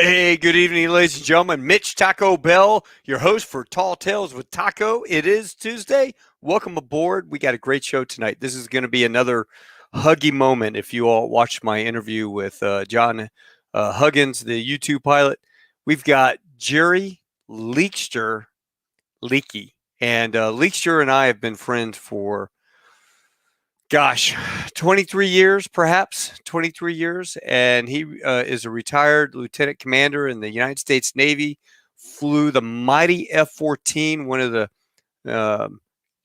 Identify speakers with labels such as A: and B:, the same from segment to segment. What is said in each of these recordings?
A: Hey, good evening, ladies and gentlemen. Mitch Taco Bell, your host for Tall Tales with Taco. It is Tuesday. Welcome aboard. We got a great show tonight. This is going to be another huggy moment. If you all watched my interview with John Huggins, the U2 pilot, we've got Jerry Leekster, Leekey. And Leekster and I have been friends for 23 years, perhaps 23 years. And he is a retired lieutenant commander in the United States Navy, flew the mighty F-14, one of the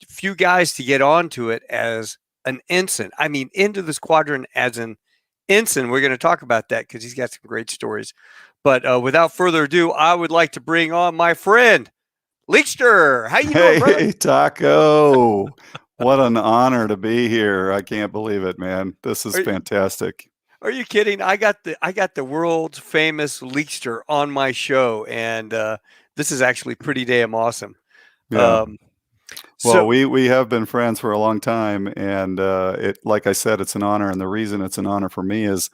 A: few guys to get onto it as an ensign. I mean, into the squadron as an ensign. We're going to talk about that because he's got some great stories. But without further ado, I would like to bring on my friend, Leekster. How you doing, brother?
B: Hey, Taco. What an honor to be here. I can't believe it, man. This is fantastic.
A: Are you kidding? I got the world's famous Leekster on my show, and this is actually pretty damn awesome.
B: Yeah. Well, we have been friends for a long time, and like I said, it's an honor. And the reason it's an honor for me is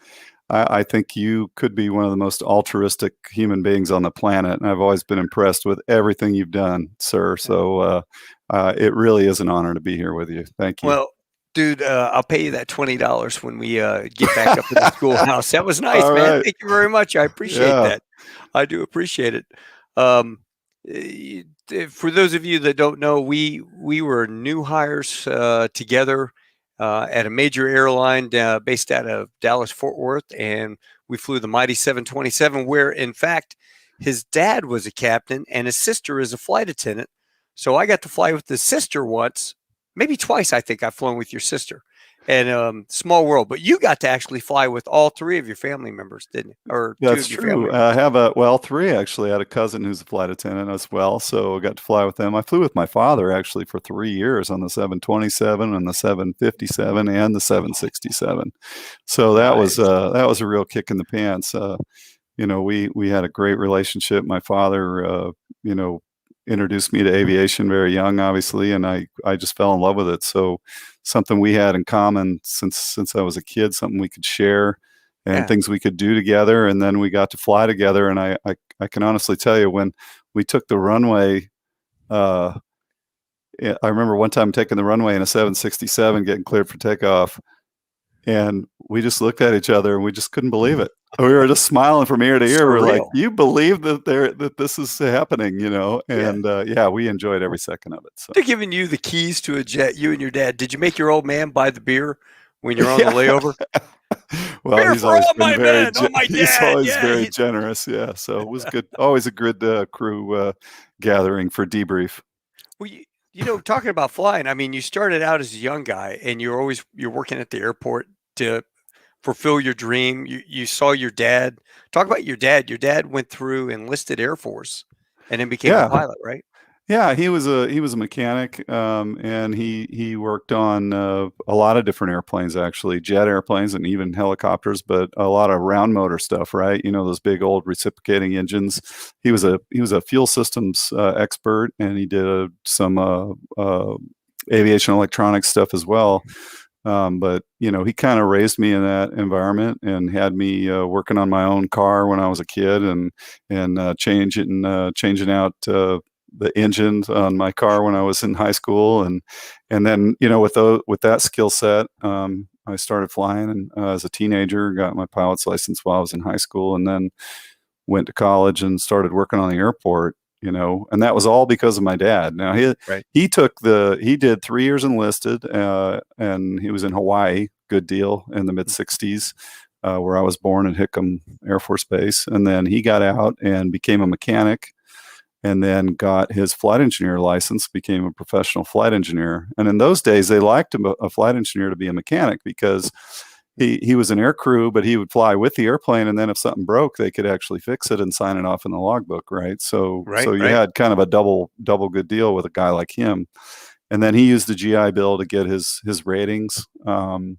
B: I think you could be one of the most altruistic human beings on the planet. And I've always been impressed with everything you've done, sir. So it really is an honor to be here with you. Thank you.
A: Well, dude, I'll pay you that $20 when we get back up to the schoolhouse. That was nice,
B: All
A: man.
B: right.
A: Thank you very much. I appreciate that. I do appreciate it. For those of you that don't know, we were new hires together at a major airline based out of Dallas-Fort Worth, and we flew the mighty 727, where, in fact, his dad was a captain and his sister is a flight attendant. So I got to fly with his sister once, maybe twice, I think I've flown with your sister. And small world. But you got to actually fly with all three of your family members, didn't you? Or
B: that's true. I have three actually. I had a cousin who's a flight attendant as well, so I got to fly with them. I flew with my father actually for 3 years on the 727 and the 757 and the 767. So that was a real kick in the pants. We had a great relationship. My father, introduced me to aviation very young, obviously, and I just fell in love with it. So something we had in common since I was a kid, something we could share and things we could do together. And then we got to fly together. And I can honestly tell you, when we took the runway, I remember one time taking the runway in a 767, getting cleared for takeoff. And we just looked at each other and we just couldn't believe it. We were just smiling from ear to ear. We're like, you believe that this is happening, And we enjoyed every second of it. So
A: they're giving you the keys to a jet, you and your dad. Did you make your old man buy the beer when you're on the layover?
B: Well,
A: beer
B: he's always been
A: very
B: generous. Yeah. So it was good. Always a good crew gathering for debrief.
A: Well, talking about flying, I mean, you started out as a young guy and you're working at the airport to fulfill your dream. You saw your dad. Talk about your dad. Your dad went through enlisted Air Force and then became a pilot, right?
B: Yeah, he was a mechanic, and he worked on a lot of different airplanes, actually, jet airplanes and even helicopters, but a lot of round motor stuff, right? Those big old reciprocating engines. He was a fuel systems expert, and he did some aviation electronics stuff as well. But he kind of raised me in that environment and had me working on my own car when I was a kid, and changing out the engines on my car when I was in high school, and then with that skill set, I started flying and as a teenager, got my pilot's license while I was in high school, and then went to college and started working on the airport. And that was all because of my dad. Now he did 3 years enlisted, and he was in Hawaii, good deal, in the mid '60s, where I was born at Hickam Air Force Base, and then he got out and became a mechanic, and then got his flight engineer license, became a professional flight engineer. And in those days, they liked a flight engineer to be a mechanic because he was an air crew, but he would fly with the airplane, and then if something broke, they could actually fix it and sign it off in the logbook, right? So you had kind of a double good deal with a guy like him. And then he used the GI Bill to get his ratings, and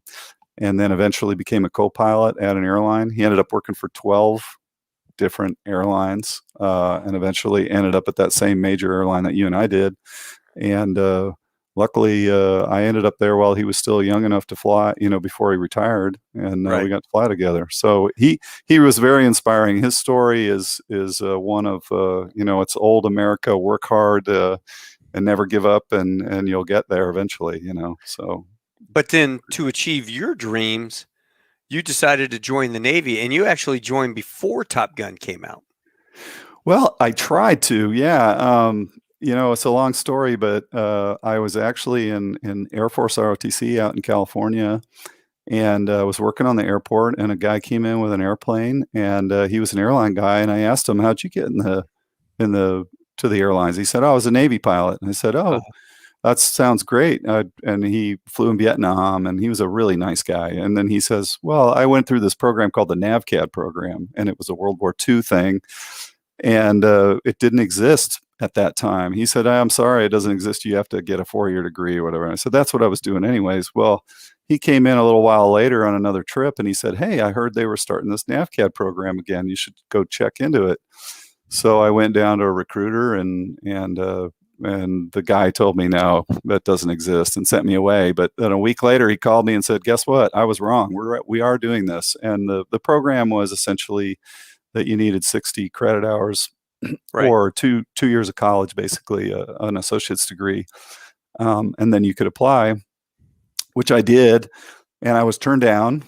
B: then eventually became a co-pilot at an airline. He ended up working for 12 different airlines, and eventually ended up at that same major airline that you and I did. And luckily, I ended up there while he was still young enough to fly, before he retired, and we got to fly together. So he was very inspiring. His story is one of it's old America, work hard and never give up, and you'll get there eventually. So.
A: But then to achieve your dreams, you decided to join the Navy, and you actually joined before Top Gun came out.
B: Well, I tried to, yeah. It's a long story, but I was actually in Air Force ROTC out in California, and was working on the airport, and a guy came in with an airplane, and he was an airline guy, and I asked him, "How'd you get to the airlines?" He said, "Oh, I was a Navy pilot." And I said, "Oh, that sounds great." And he flew in Vietnam, and he was a really nice guy. And then he says, "Well, I went through this program called the NAVCAD program, and it was a World War II thing, and it didn't exist at that time." He said, "I'm sorry, it doesn't exist. You have to get a 4-year degree or whatever." And I said, "That's what I was doing anyways." Well, he came in a little while later on another trip, and he said, "Hey, I heard they were starting this NAVCAD program again. You should go check into it." So I went down to a recruiter, and the guy told me, "No, that doesn't exist," and sent me away. But then a week later, he called me and said, "Guess what? I was wrong. We are doing this." And the program was essentially that you needed 60 credit hours or two years of college, basically an associate's degree, and then you could apply, which I did, and I was turned down.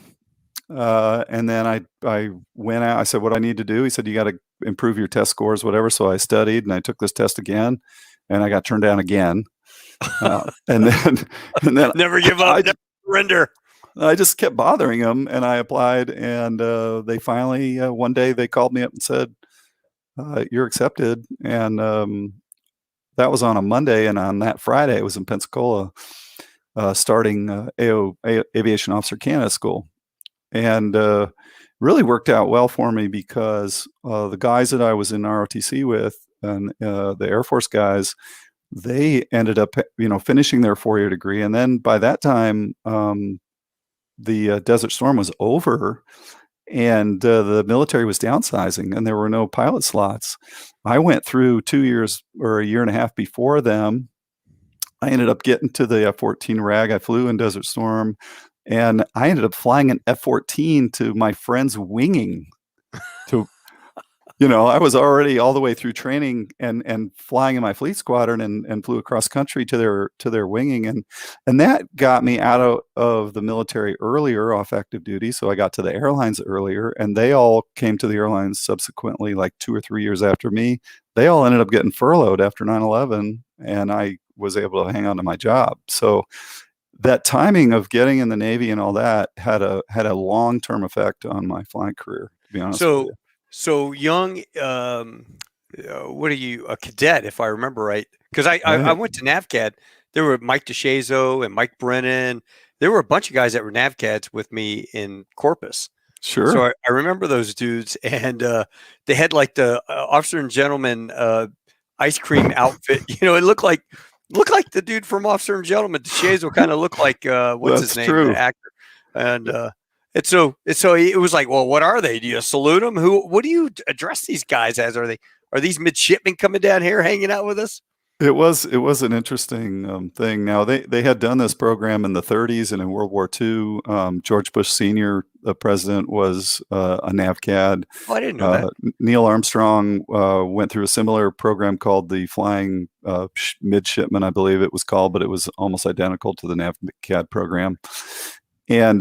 B: And then I went out. I said, "What do I need to do?" He said, "You got to improve your test scores, whatever." So I studied, and I took this test again, and I got turned down again. And then
A: Never give up, never surrender.
B: I just kept bothering them, and I applied, and they finally one day they called me up and said, "You're accepted." And that was on a Monday, and on that Friday, I was in Pensacola, starting Aviation Officer Candidate School, and really worked out well for me because the guys that I was in ROTC with, and the Air Force guys, they ended up, finishing their 4-year degree, and then by that time, the Desert Storm was over, and the military was downsizing, and there were no pilot slots. I went through 2 years or a year and a half before them. I ended up getting to the F-14 RAG. I flew in Desert Storm, and I ended up flying an F-14 to my friend's winging. I was already all the way through training and flying in my fleet squadron, and flew across country to their winging, and that got me out of the military earlier off active duty. So I got to the airlines earlier, and they all came to the airlines subsequently, like 2 or 3 years after me. They all ended up getting furloughed after 9/11, and I was able to hang on to my job. So that timing of getting in the Navy and all that had a long-term effect on my flying career, to be honest with you.
A: So young, what are you, a cadet, if I remember right? Because I went to NAVCAD. There were Mike DeShazo and Mike Brennan. There were a bunch of guys that were NAVCADs with me in Corpus.
B: Sure.
A: So I remember those dudes, and they had like the officer and gentleman ice cream outfit. It looked like the dude from Officer and Gentleman. DeShazo kind of looked like what's his name, the actor, and so it was like, well, what are they? Do you salute them? What do you address these guys as? Are these midshipmen coming down here hanging out with us?
B: It was an interesting thing. Now they had done this program in the 30s, and in World War II, George Bush Sr., the president, was a NAVCAD.
A: Oh, I didn't know that.
B: Neil Armstrong went through a similar program called the Flying Midshipman, I believe it was called, but it was almost identical to the NAVCAD program. And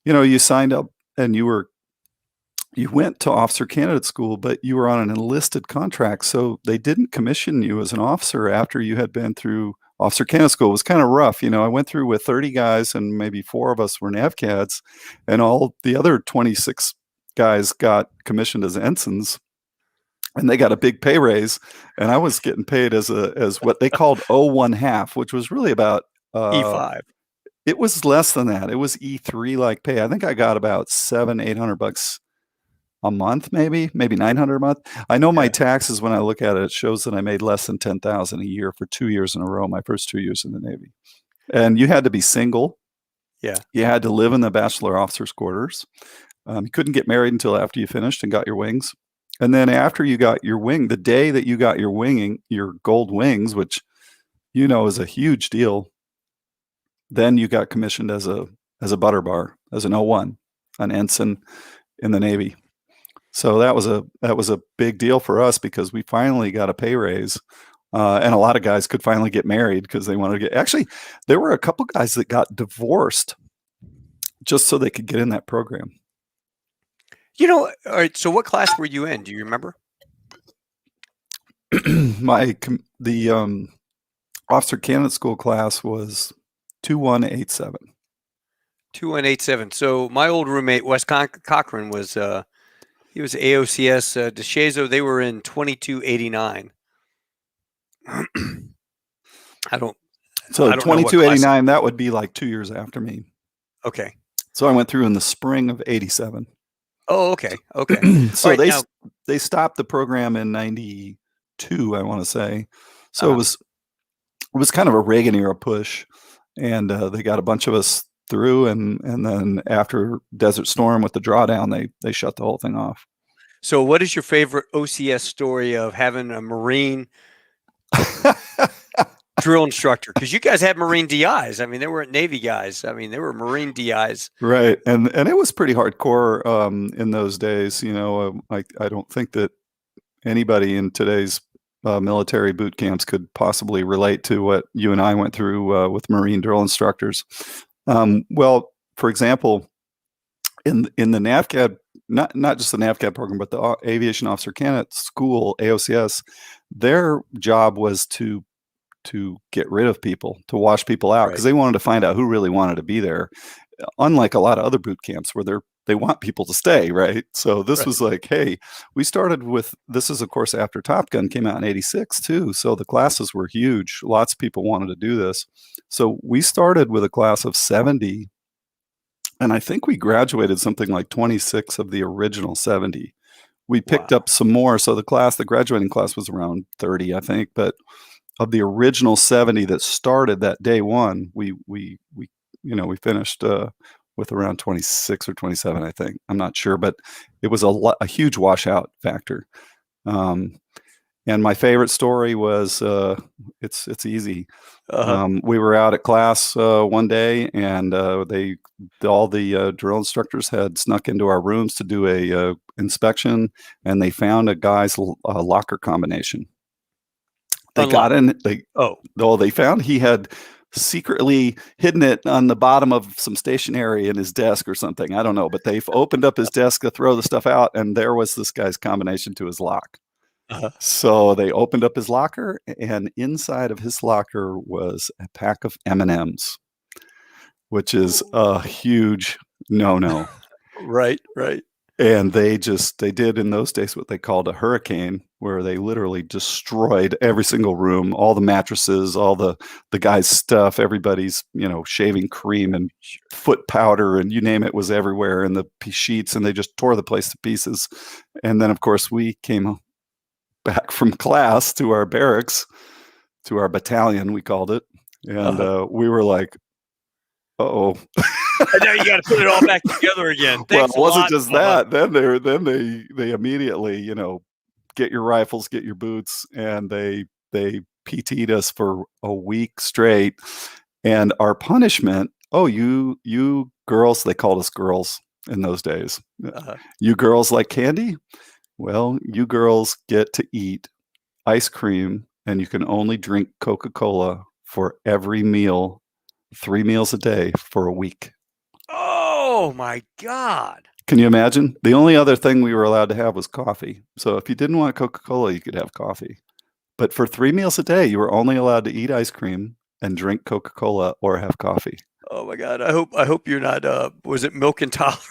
B: you signed up, and you went to officer candidate school, but you were on an enlisted contract. So they didn't commission you as an officer after you had been through officer candidate school. It was kind of rough. I went through with 30 guys, and maybe 4 of us were NAVCADs, and all the other 26 guys got commissioned as ensigns, and they got a big pay raise. And I was getting paid as what they called O1/2, which was really about
A: E5.
B: It was less than that. It was E3 like pay. I think I got about $700-800 a month, maybe $900 a month. I know my taxes, when I look at it, it shows that I made less than $10,000 a year for 2 years in a row, my first 2 years in the Navy. And you had to be single.
A: Yeah.
B: You had to live in the bachelor officers' quarters. You couldn't get married until after you finished and got your wings. And then after you got your wing, the day that you got your winging, your gold wings, which is a huge deal. Then you got commissioned as a butter bar, as an 01, an ensign in the Navy. So that was a big deal for us because we finally got a pay raise. And a lot of guys could finally get married because they wanted to get. Actually, there were a couple guys that got divorced just so they could get in that program.
A: All right. So what class were you in? Do you remember?
B: The officer candidate school class was 2187.
A: 2187. So my old roommate Wes Cochran was he was AOCS DeShazo. They were in 2289. I don't
B: 2289, that would be like 2 years after me.
A: Okay.
B: So I went through in the spring of 87.
A: Oh, okay.
B: So
A: right,
B: they stopped the program in 92, I want to say. So it was kind of a Reagan era push, and they got a bunch of us through, and then after Desert Storm with the drawdown, they shut the whole thing off.
A: So what is your favorite OCS story of having a Marine drill instructor? Because you guys had Marine DIs. I mean, they weren't Navy guys. I mean, they were Marine DIs.
B: Right. And it was pretty hardcore in those days. I don't think that anybody in today's military boot camps could possibly relate to what you and I went through with Marine drill instructors. Well, for example, in the NAVCAD, not just the NAVCAD program, but the Aviation Officer Candidate School, AOCS, their job was to get rid of people, to wash people out, because they wanted to find out who really wanted to be there. Unlike a lot of other boot camps where they want people to stay, right? So this was like, hey, we started with, this is of course after Top Gun came out in 86 too. So the classes were huge. Lots of people wanted to do this. So we started with a class of 70, and I think we graduated something like 26 of the original 70. We picked up some more. So the graduating class was around 30, I think, but of the original 70 that started that day one, we finished with around 26 or 27, I think. I'm not sure, but it was a huge washout factor. And my favorite story was it's easy. We were out at class one day, and all the drill instructors had snuck into our rooms to do a inspection, and they found a guy's locker combination. They got in. They found he had secretly hidden it on the bottom of some stationery in his desk or something. I don't know, but they've opened up his desk to throw the stuff out, and there was this guy's combination to his lock. So they opened up his locker, and inside of his locker was a pack of M&Ms, which is a huge no-no.
A: Right.
B: And they did in those days what they called a hurricane, where they literally destroyed every single room, all the mattresses, all the guy's stuff, everybody's, shaving cream and foot powder and you name it was everywhere, and the sheets, and they just tore the place to pieces. And then of course we came back from class to our barracks, to our battalion, we called it. And we were like, uh-oh.
A: And now you got to put it all back together again.
B: Well, it wasn't just that. Then they immediately, get your rifles, get your boots, and they PT'd us for a week straight. And our punishment, you girls, they called us girls in those days. You girls like candy? Well, you girls get to eat ice cream, and you can only drink Coca-Cola for every meal, 3 meals a day for a week.
A: Oh my God.
B: Can you imagine? The only other thing we were allowed to have was coffee. So if you didn't want Coca-Cola, you could have coffee. But for 3 meals a day, you were only allowed to eat ice cream and drink Coca-Cola or have coffee.
A: Oh my God. I hope you're not was it milk intolerant?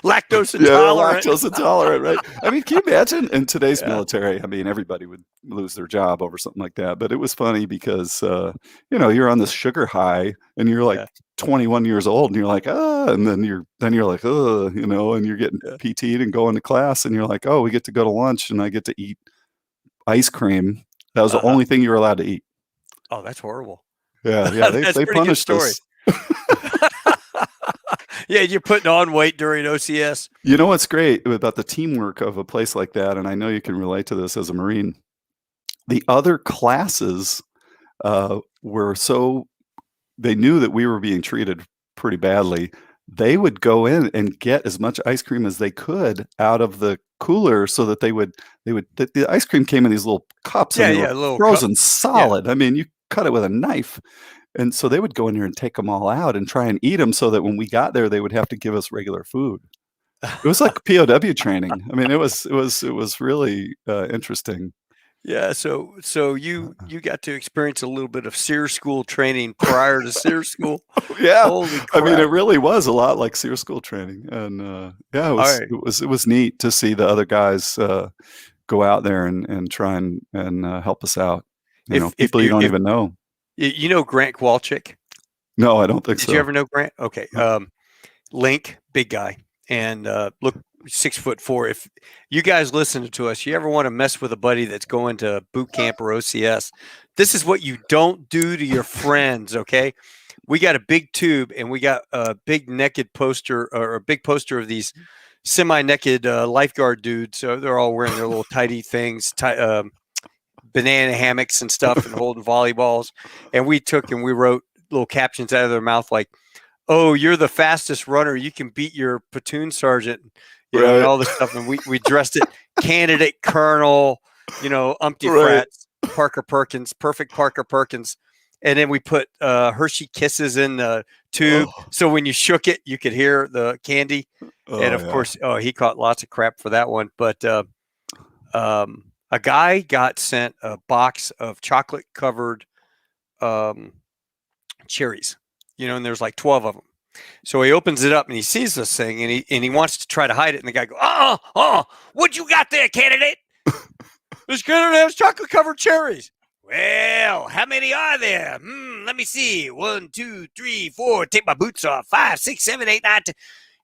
A: Lactose intolerant.
B: Yeah, lactose intolerant, right? I mean, can you imagine in today's military? I mean, everybody would lose their job over something like that. But it was funny because, you're on this sugar high, and you're like 21 years old, and you're like, and then you're like, and you're getting PT'd and going to class, and you're like, oh, we get to go to lunch, and I get to eat ice cream. That was the only thing you were allowed to eat.
A: Oh, that's horrible.
B: Yeah, they punished us.
A: Yeah, you're putting on weight during OCS.
B: You know what's great about the teamwork of a place like that, and I know you can relate to this as a Marine, the other classes were so, they knew that we were being treated pretty badly. They would go in and get as much ice cream as they could out of the cooler so that the ice cream came in these little cups and they were
A: a little
B: frozen
A: cup.
B: solid. I mean, you cut it with a knife. And so they would go in here and take them all out and try and eat them so that when we got there, they would have to give us regular food. It was like POW training. I mean, it was really interesting.
A: Yeah, so you got to experience a little bit of SEER school training prior to SEER school.
B: Yeah,
A: Holy crap.
B: I mean, it really was a lot like SEER school training, and yeah, it was neat to see the other guys go out there and try and help us out. People you don't even know.
A: You know Grant Kowalczyk?
B: No, I don't think so.
A: Did you ever know Grant? Okay, Link, big guy, and look, 6'4". If you guys listen to us, you ever want to mess with a buddy that's going to boot camp or OCS, this is what you don't do to your friends. Okay, we got a big tube and we got a big naked poster or a big poster of these semi-naked lifeguard dudes. So they're all wearing their little tidy things, banana hammocks and stuff, and holding volleyballs. And we wrote little captions out of their mouth like, "Oh, you're the fastest runner. You can beat your platoon sergeant," and all this stuff. And we dressed it candidate colonel, umpty frats, Parker Perkins, perfect Parker Perkins. And then we put Hershey Kisses in the tube. So when you shook it, you could hear the candy. And of course, he caught lots of crap for that one. But a guy got sent a box of chocolate covered cherries, and there's like 12 of them. So he opens it up and he sees this thing and he wants to try to hide it. And the guy goes, what you got there, candidate? This candidate has chocolate covered cherries. Well, how many are there? Let me see. 1, 2, 3, 4. Take my boots off. 5, 6, 7, 8, 9, 10.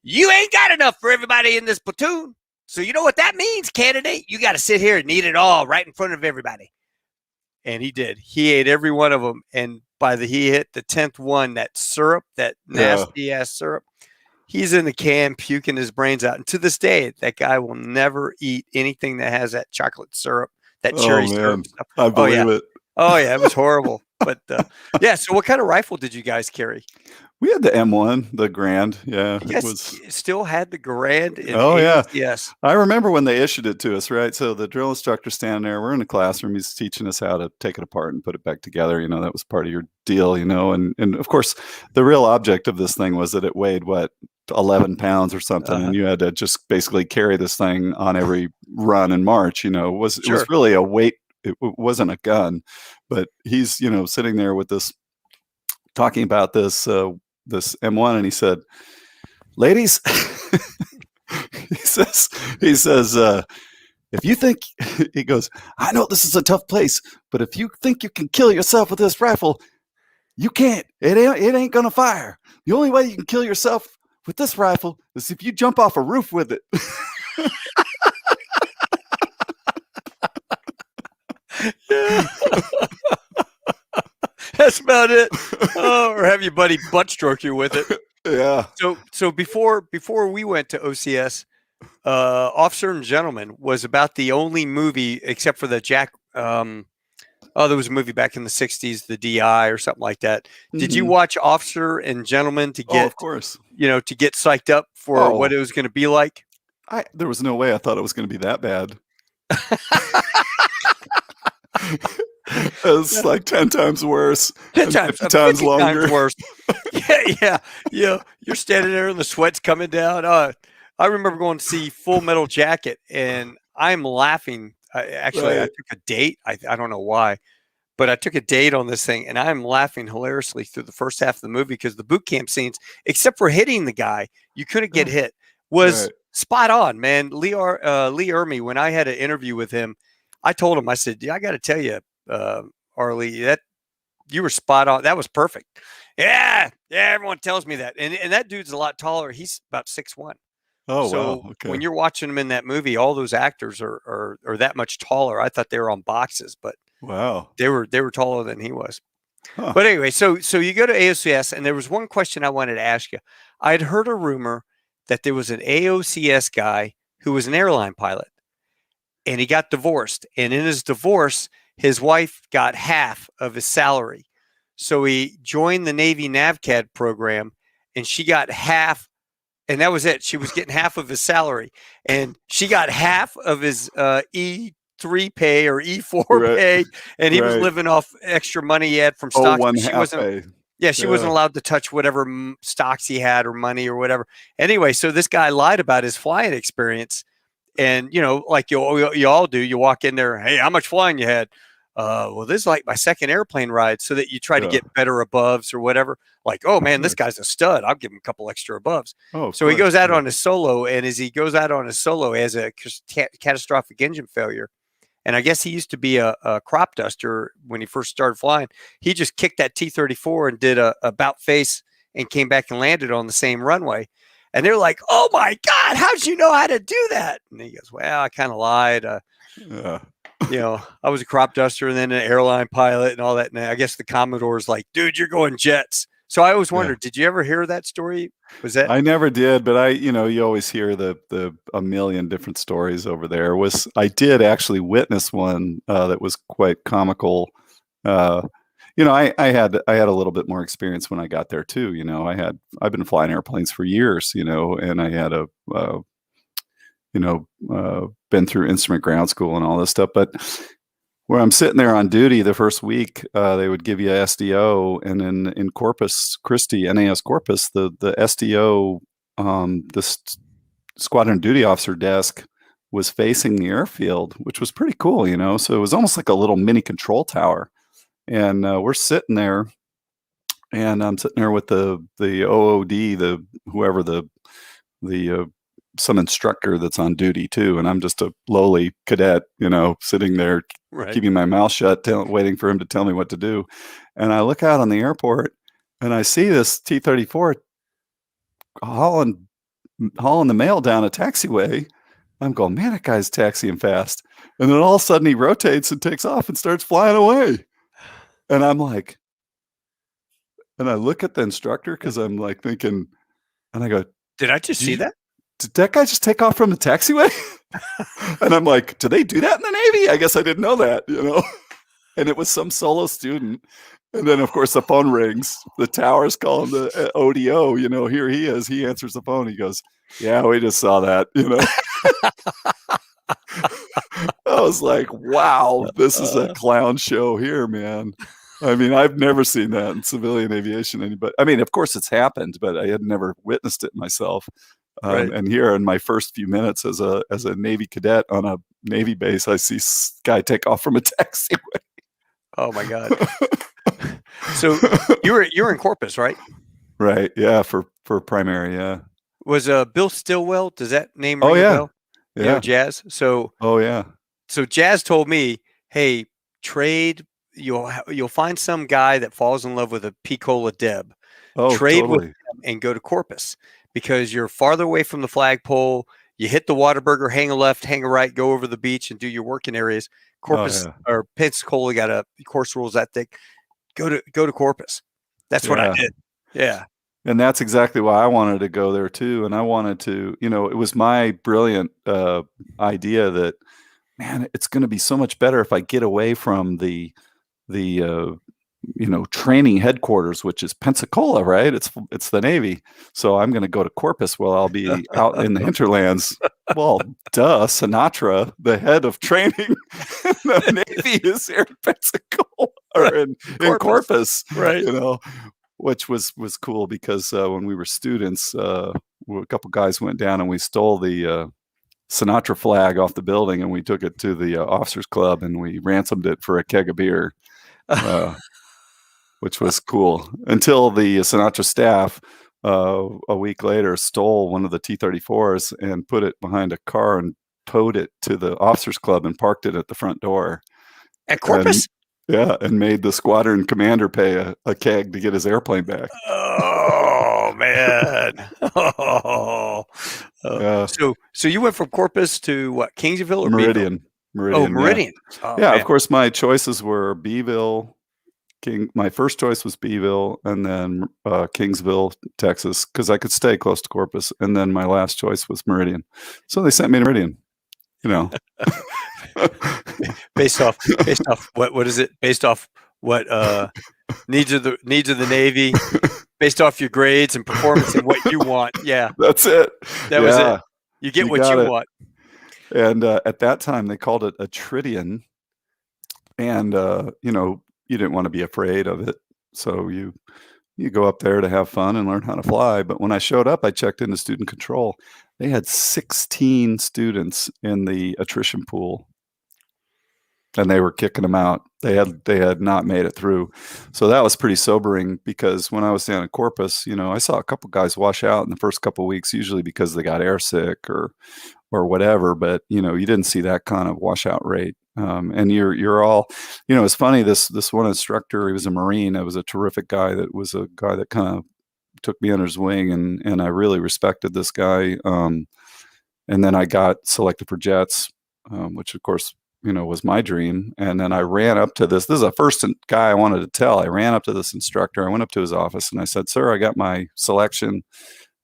A: You ain't got enough for everybody in this platoon. So you know what that means, candidate? You got to sit here and eat it all right in front of everybody. And he did. He ate every one of them. And he hit the 10th one, that syrup, that nasty ass syrup, he's in the can puking his brains out. And to this day, that guy will never eat anything that has that chocolate syrup, that cherry syrup stuff.
B: I believe it.
A: Oh yeah, it was horrible. But yeah, so what kind of rifle did you guys carry?
B: We had the M1, the Grand. Yeah,
A: you guys still had the Grand.
B: Yeah.
A: Yes,
B: I remember when they issued it to us. Right, so the drill instructor standing there. We're in the classroom. He's teaching us how to take it apart and put it back together. That was part of your deal. And of course, the real object of this thing was that it weighed 11 pounds or something, and you had to just basically carry this thing on every run and march. It was really a weight. It wasn't a gun, but he's sitting there with this, talking about this M1, and he said, "Ladies," he says, "if you think," he goes, "I know this is a tough place, but if you think you can kill yourself with this rifle, you can't. It ain't gonna fire. The only way you can kill yourself with this rifle is if you jump off a roof with it."
A: Yeah. That's about it. Or have your buddy butt stroke you with it.
B: Yeah.
A: So before we went to OCS, Officer and Gentleman was about the only movie, except for the Jack. There was a movie back in the 60s, the DI or something like that. Did you watch Officer and Gentleman to get,
B: of course,
A: to get psyched up for what it was going to be like?
B: There was no way I thought it was going to be that bad. It was like 10 times worse.
A: 10 times,
B: 50 times longer.
A: Times worse. Yeah. You're standing there and the sweat's coming down. I remember going to see Full Metal Jacket, and I'm laughing. I took a date. I don't know why, but I took a date on this thing, and I'm laughing hilariously through the first half of the movie because the boot camp scenes, except for hitting the guy, you couldn't get hit, was spot on, man. Lee Ermey, when I had an interview with him, I told him, I said, I got to tell you, Arlie, that you were spot on. That was perfect. Yeah, everyone tells me that. And that dude's a lot taller. He's about 6'1".
B: Oh,
A: so
B: wow. Okay.
A: When you're watching him in that movie, all those actors are that much taller. I thought they were on boxes, but
B: wow,
A: they were taller than he was. Huh. But anyway, so you go to AOCS, and there was one question I wanted to ask you. I'd heard a rumor that there was an AOCS guy who was an airline pilot, and he got divorced. And in his divorce, his wife got half of his salary. So he joined the Navy NAVCAD program, and she got half, and that was it. She was getting half of his salary, and she got half of his E3 pay or E4
B: Right.
A: pay, and he was
B: Right.
A: living off extra money he had from
B: Oh,
A: stocks.
B: one
A: She
B: half
A: wasn't.
B: pay.
A: Yeah, she wasn't
B: Yeah.
A: allowed to touch whatever stocks he had or money or whatever. Anyway, so this guy lied about his flying experience. And, you know, like you all do, you walk in there, hey, how much flying you had? Well, this is like my second airplane ride, so that you try to
B: Yeah.
A: get better aboves or whatever. Like, oh man, this
B: Right.
A: guy's a stud. I'll give him a couple extra aboves.
B: Oh, of
A: So he
B: course.
A: goes out
B: Yeah.
A: on his solo, and as he goes out on his solo, he has a catastrophic engine failure. And I guess he used to be a crop duster when he first started flying. He just kicked that T-34 and did a about face and came back and landed on the same runway. And they're like, oh my God, how'd you know how to do that? And he goes, well, I kind of lied.
B: Yeah.
A: You know, I was a crop duster and then an airline pilot and all that. And I guess the Commodore's like, dude, you're going jets. So I always wondered, did you ever hear that story? Was that?
B: I never did, but you always hear the a million different stories over there. I did actually witness one that was quite comical. I had a little bit more experience when I got there too. I've been flying airplanes for years, and I had been through instrument ground school and all this stuff. But where I'm sitting there on duty the first week, they would give you a SDO, and in Corpus Christi, NAS Corpus, the SDO, squadron duty officer desk was facing the airfield, which was pretty cool, So it was almost like a little mini control tower. And we're sitting there, and I'm sitting there with the OOD, some instructor that's on duty too, and I'm just a lowly cadet, sitting there,
A: Right.
B: keeping my mouth shut, waiting for him to tell me what to do. And I look out on the airport, and I see this T-34 hauling the mail down a taxiway. I'm going, man, that guy's taxiing fast. And then all of a sudden he rotates and takes off and starts flying away. And I'm like, and I look at the instructor because I'm like thinking, and I go,
A: Did I just see that?
B: Did that guy just take off from the taxiway? And I'm like, do they do that in the Navy? I guess I didn't know that, And it was some solo student. And then, of course, the phone rings. The tower's calling the ODO, here he is. He answers the phone. He goes, yeah, we just saw that, I was like, wow, this is a clown show here, man. I mean, I've never seen that in civilian aviation. Of course it's happened, but I had never witnessed it myself.
A: Right.
B: And here in my first few minutes as a Navy cadet on a Navy base, I see guy take off from a taxiway.
A: Oh my God. So you were in Corpus, right?
B: Right. Yeah. For primary. Yeah.
A: Was Bill Stillwell? Does that name ring a bell?
B: Yeah.
A: Jazz. So.
B: Oh yeah.
A: So Jazz told me, hey, trade. You'll find some guy that falls in love with a Picola Deb.
B: Oh,
A: trade
B: totally.
A: with him and go to Corpus because you're farther away from the flagpole. You hit the Whataburger, hang a left, hang a right, go over the beach and do your working areas. Corpus or Pensacola got a course rules that thick. Go to Corpus. That's what I did. Yeah.
B: And that's exactly why I wanted to go there too. And I wanted to, it was my brilliant idea that, man, it's going to be so much better if I get away from the training headquarters, which is Pensacola, right? It's the Navy. So I'm going to go to Corpus while I'll be out in the hinterlands. Well, duh, Sinatra, the head of training, the Navy is here in Pensacola or in Corpus,
A: right?
B: Which was cool because when we were students, a couple guys went down and we stole the Sinatra flag off the building and we took it to the officers club and we ransomed it for a keg of beer. Which was cool until the Sinatra staff a week later stole one of the T-34s and put it behind a car and towed it to the officers club and parked it at the front door
A: at Corpus.
B: And made the squadron commander pay a keg to get his airplane back.
A: Oh man. So you went from Corpus to what, Kingsville or
B: Meridian?
A: Beeville? Meridian.
B: Yeah. Of course my choices were Beeville. My first choice was Beeville, and then Kingsville, Texas, because I could stay close to Corpus. And then my last choice was Meridian. So they sent me to Meridian,
A: based off what is it? Based off what needs of the Navy, based off your grades and performance and what you want. Yeah,
B: That's it.
A: that was it. You get what
B: got
A: you
B: it.
A: want.
B: And at that time, they called it a tritium. And you didn't want to be afraid of it, so you go up there to have fun and learn how to fly. But when I showed up, I checked into student control. They had 16 students in the attrition pool, and they were kicking them out. They had not made it through. So that was pretty sobering, because when I was down at Corpus, I saw a couple guys wash out in the first couple of weeks, usually because they got airsick or whatever. But you didn't see that kind of washout rate. And you're all, it's funny. This one instructor, he was a Marine. It was a terrific guy. That was a guy that kind of took me under his wing, and I really respected this guy. And then I got selected for jets, which of course was my dream. And then I ran up to this. This is the first guy I wanted to tell. I ran up to this instructor. I went up to his office and I said, "Sir, I got my selection,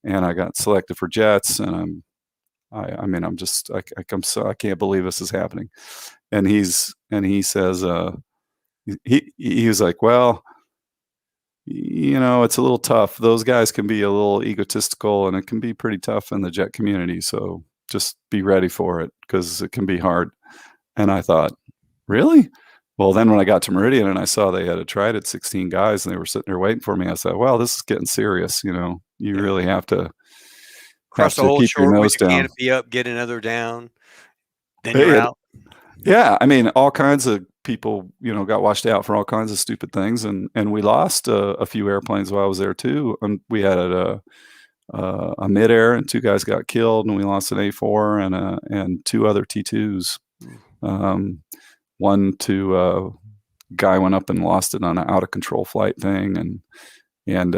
B: and I got selected for jets, and I can't believe this is happening." And he says, he was like, "Well, it's a little tough. Those guys can be a little egotistical, and it can be pretty tough in the jet community. So just be ready for it, because it can be hard." And I thought, really? Well, then when I got to Meridian and I saw they had tried it, 16 guys, and they were sitting there waiting for me, I said, "Well, this is getting serious. You really have to
A: cross the whole
B: keep your
A: shore
B: nose
A: with your
B: down.
A: canopy up, get another down, then you're out."
B: Yeah, I mean, all kinds of people, got washed out for all kinds of stupid things, and we lost a few airplanes while I was there too. And we had a midair, and 2 guys got killed, and we lost an A4 and 2 other T2s. One to guy went up and lost it on an out of control flight thing, and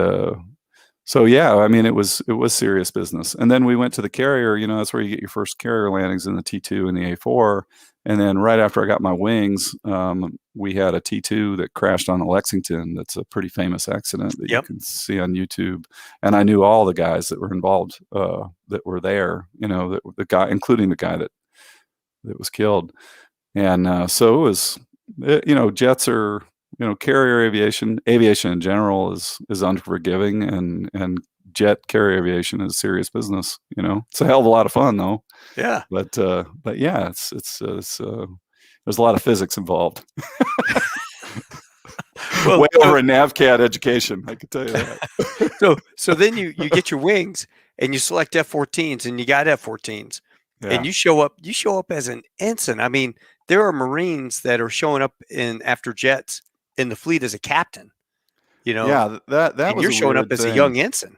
B: so yeah, I mean, it was serious business. And then we went to the carrier. That's where you get your first carrier landings, in the T2 and the A4. And then right after I got my wings, we had a T2 that crashed on a Lexington. That's a pretty famous accident that you can see on YouTube. And I knew all the guys that were involved, that were there. The guy, including the guy that was killed. And so it was, jets are, carrier aviation in general is unforgiving, and jet carrier aviation is serious business. It's a hell of a lot of fun though.
A: Yeah.
B: But yeah, it's there's a lot of physics involved. Way over in NavCat education, I can tell you that.
A: So then you get your wings, and you select F-14s, and you got F-14s. Yeah. And you show up as an ensign. I mean, there are Marines that are showing up after jets in the fleet as a captain.
B: Yeah, that and was.
A: You're showing up as a young ensign,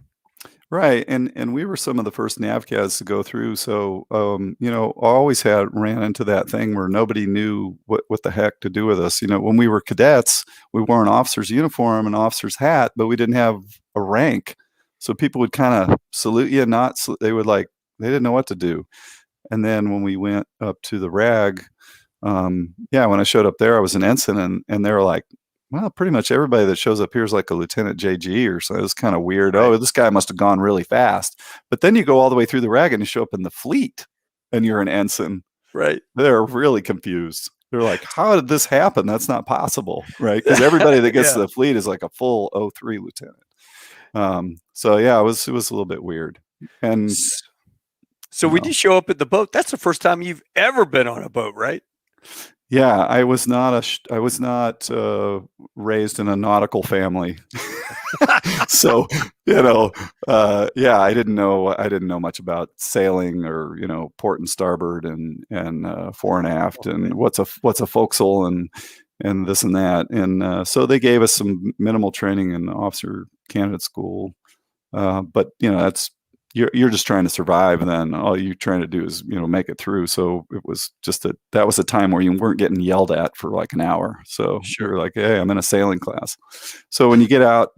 B: right? And we were some of the first NavCats to go through. So I always ran into that thing where nobody knew what the heck to do with us. When we were cadets, we wore an officer's uniform and officer's hat, but we didn't have a rank. So people would kind of salute you, they didn't know what to do. And then when we went up to the RAG, when I showed up there, I was an ensign, and they were like, "Well, pretty much everybody that shows up here is like a Lieutenant JG or so." It was kind of weird. Right. Oh, this guy must have gone really fast. But then you go all the way through the RAG and you show up in the fleet, and you're an ensign.
A: Right.
B: They're really confused. They're like, "How did this happen? That's not possible." Right. Because everybody that gets to the fleet is like a full 03 lieutenant. So yeah, it was a little bit weird. And
A: so when you show up at the boat, that's the first time you've ever been on a boat, right?
B: Yeah, I was not raised in a nautical family. So, I didn't know much about sailing, or, port and starboard, and fore and aft, and what's a forecastle, and this and that. And so they gave us some minimal training in officer candidate school. But that's, you're just trying to survive, and then all you're trying to do is make it through. So it was just that was a time where you weren't getting yelled at for like an hour. So you're like, "Hey, I'm in a sailing class." So when you get out,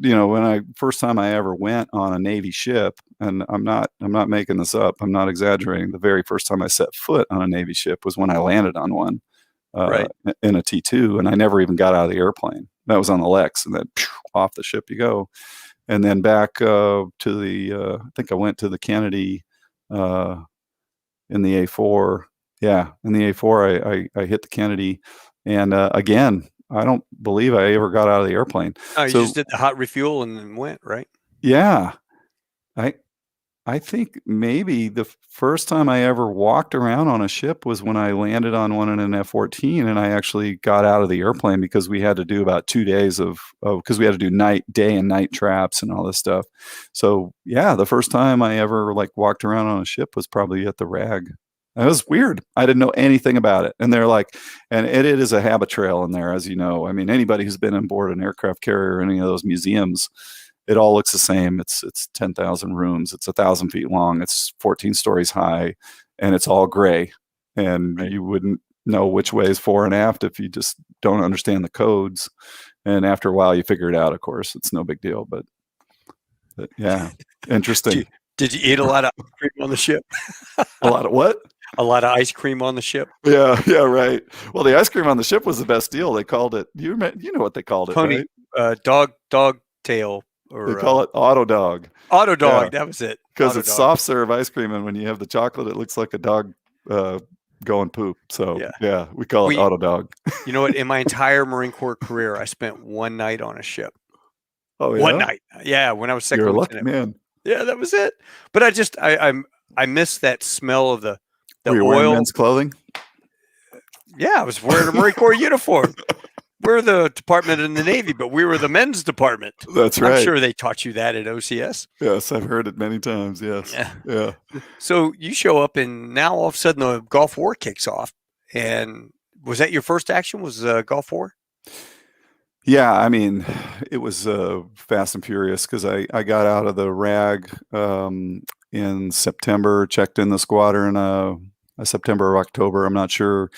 B: first time I ever went on a Navy ship, and I'm not making this up, I'm not exaggerating, the very first time I set foot on a Navy ship was when I landed on one, in a T2, and I never even got out of the airplane. That was on the Lex, and then off the ship you go. And then back to I think I went to the Kennedy in the A4. Yeah, in the A4, I hit the Kennedy And again, I don't believe I ever got out of the airplane.
A: Oh, you
B: So
A: just did the hot refuel and then went, right?
B: yeah, I I think maybe the first time I ever walked around on a ship was when I landed on one in an F-14, and I actually got out of the airplane because we had to do about 2 days of because we had to do day and night traps and all this stuff. So, yeah, the first time I ever, like, walked around on a ship was probably at the RAG. It was weird. I didn't know anything about it, and they're like and it is a habit trail in there, as you know. I mean, anybody who's been on board an aircraft carrier or any of those museums, it all looks the same. It's 10,000 rooms. It's 1,000 feet long. It's 14 stories high, and it's all gray. And
A: Right.
B: you wouldn't know which way is fore and aft if you just don't understand the codes. And after a while, you figure it out. Of course, it's no big deal. But yeah,
A: Did you,
B: interesting.
A: did you eat a lot of ice cream on the ship?
B: A lot of what?
A: A lot of ice cream on the ship?
B: Yeah, yeah, right. Well, the ice cream on the ship was the best deal. They called it. You know what they called it,
A: Pony,
B: right?
A: dog tail,
B: They
A: or
B: call it Auto Dog.
A: auto
B: Yeah.
A: dog. That was it.
B: Because
A: Auto
B: it's
A: dog.
B: soft serve ice cream, and when you have the chocolate, it looks like a dog going poop. So
A: Yeah.
B: yeah, we call it
A: We,
B: Auto Dog.
A: you know what? In my entire Marine Corps career, I spent one night on a ship.
B: Oh
A: One
B: yeah,
A: night. Yeah, when I was
B: you're
A: second
B: a lucky
A: lieutenant.
B: man.
A: Yeah, that was it. But I miss that smell of the
B: Were you wearing
A: oil.
B: men's clothing?
A: Yeah, I was wearing a Marine Corps uniform. We're the department in the Navy, but we were the men's department.
B: That's
A: I'm
B: right.
A: sure they taught you that at OCS.
B: Yes, I've heard it many times. Yes.
A: Yeah.
B: Yeah.
A: So you show up, and now all of a sudden the Gulf War kicks off. And was that your first action? Was Gulf War?
B: Yeah, I mean, it was fast and furious because I got out of the RAG in September, checked in the squadron September or October, I'm not sure,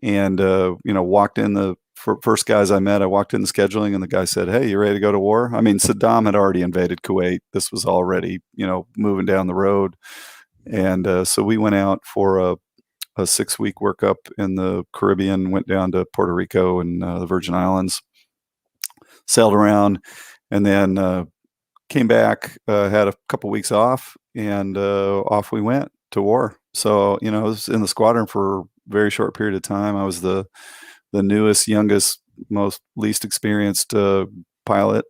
B: and walked in the first guys I met. I walked in the scheduling, and the guy said, "Hey, you ready to go to war?" I mean, Saddam had already invaded Kuwait. This was already moving down the road, and so we went out for a 6-week workup in the Caribbean. Went down to Puerto Rico and the Virgin Islands, sailed around, and then came back, had a couple weeks off, and off we went to war. So I was in the squadron for a very short period of time. I was the newest, youngest, most least experienced pilot.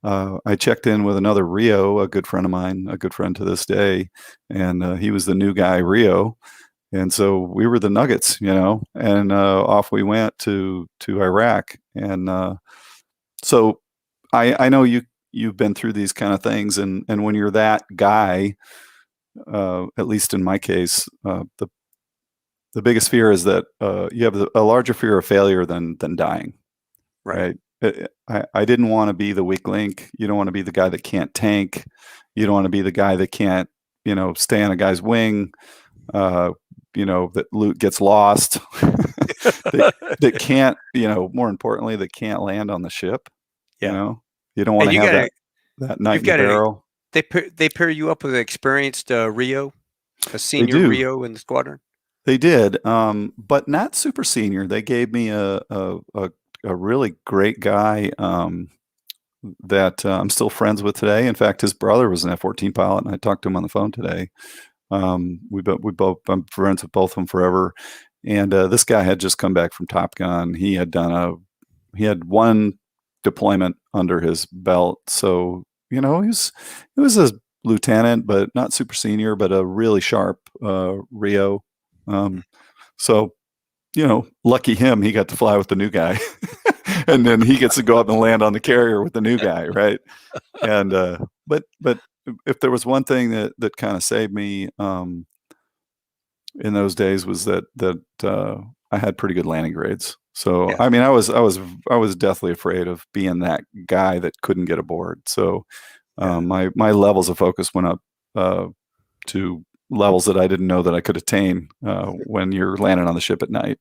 B: I checked in with another Rio, a good friend of mine, a good friend to this day, and he was the new guy, Rio. And so we were the Nuggets, and off we went to Iraq. And so I know you've been through these kind of things, and when you're that guy, at least in my case, the biggest fear is that you have a larger fear of failure than dying, right? I didn't want to be the weak link. You don't want to be the guy that can't tank. You don't want to be the guy that can't, stay on a guy's wing. That loot gets lost. that can't, more importantly, that can't land on the ship.
A: Yeah.
B: You don't want to have that night in the barrel.
A: They pair you up with an experienced Rio, a senior Rio in the squadron.
B: They did, but not super senior. They gave me a really great guy that I'm still friends with today. In fact, his brother was an F-14 pilot, and I talked to him on the phone today. We both I'm friends with both of them forever. And this guy had just come back from Top Gun. He had one deployment under his belt, so he was a lieutenant, but not super senior, but a really sharp Rio. So lucky him, he got to fly with the new guy. And then he gets to go up and land on the carrier with the new guy, right? And but if there was one thing that kind of saved me in those days, was that I had pretty good landing grades. So I mean, I was deathly afraid of being that guy that couldn't get aboard. So my levels of focus went up to levels that I didn't know that I could attain when you're landing on the ship at night.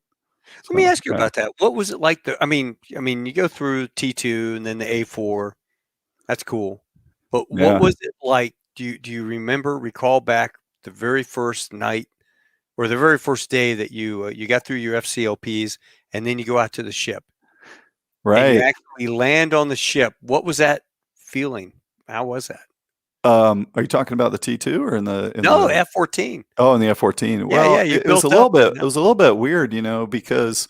A: Let me ask you about that. What was it like? I mean, you go through T2 and then the A4. That's cool. But what was it like? Do you recall back the very first night or the very first day that you got through your FCLPs, and then you go out to the ship,
B: right?
A: And you actually land on the ship. What was that feeling? How was that?
B: Are you talking about the T2 or in the
A: F-14?
B: Oh, in the F-14.
A: Well,
B: it was a little bit. It was a little bit weird, because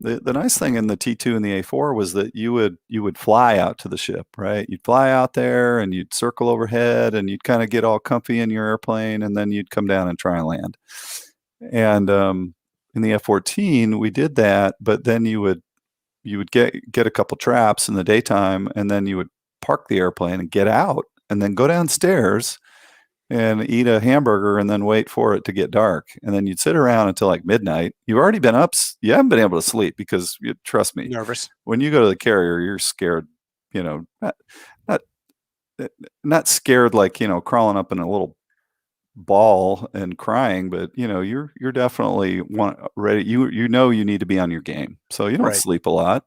B: the nice thing in the T2 and the A4 was that you would fly out to the ship, right? You'd fly out there and you'd circle overhead and you'd kind of get all comfy in your airplane, and then you'd come down and try and land. And in the F-14, we did that, but then you would get a couple traps in the daytime, and then you would park the airplane and get out, and then go downstairs and eat a hamburger, and then wait for it to get dark, and then you'd sit around until like midnight. You've already been up. You haven't been able to sleep because, trust me,
A: Nervous.
B: when you go to the carrier, you're scared. Not scared like crawling up in a little ball and crying, but you're definitely ready. You need to be on your game, so you don't
A: Right.
B: sleep a lot.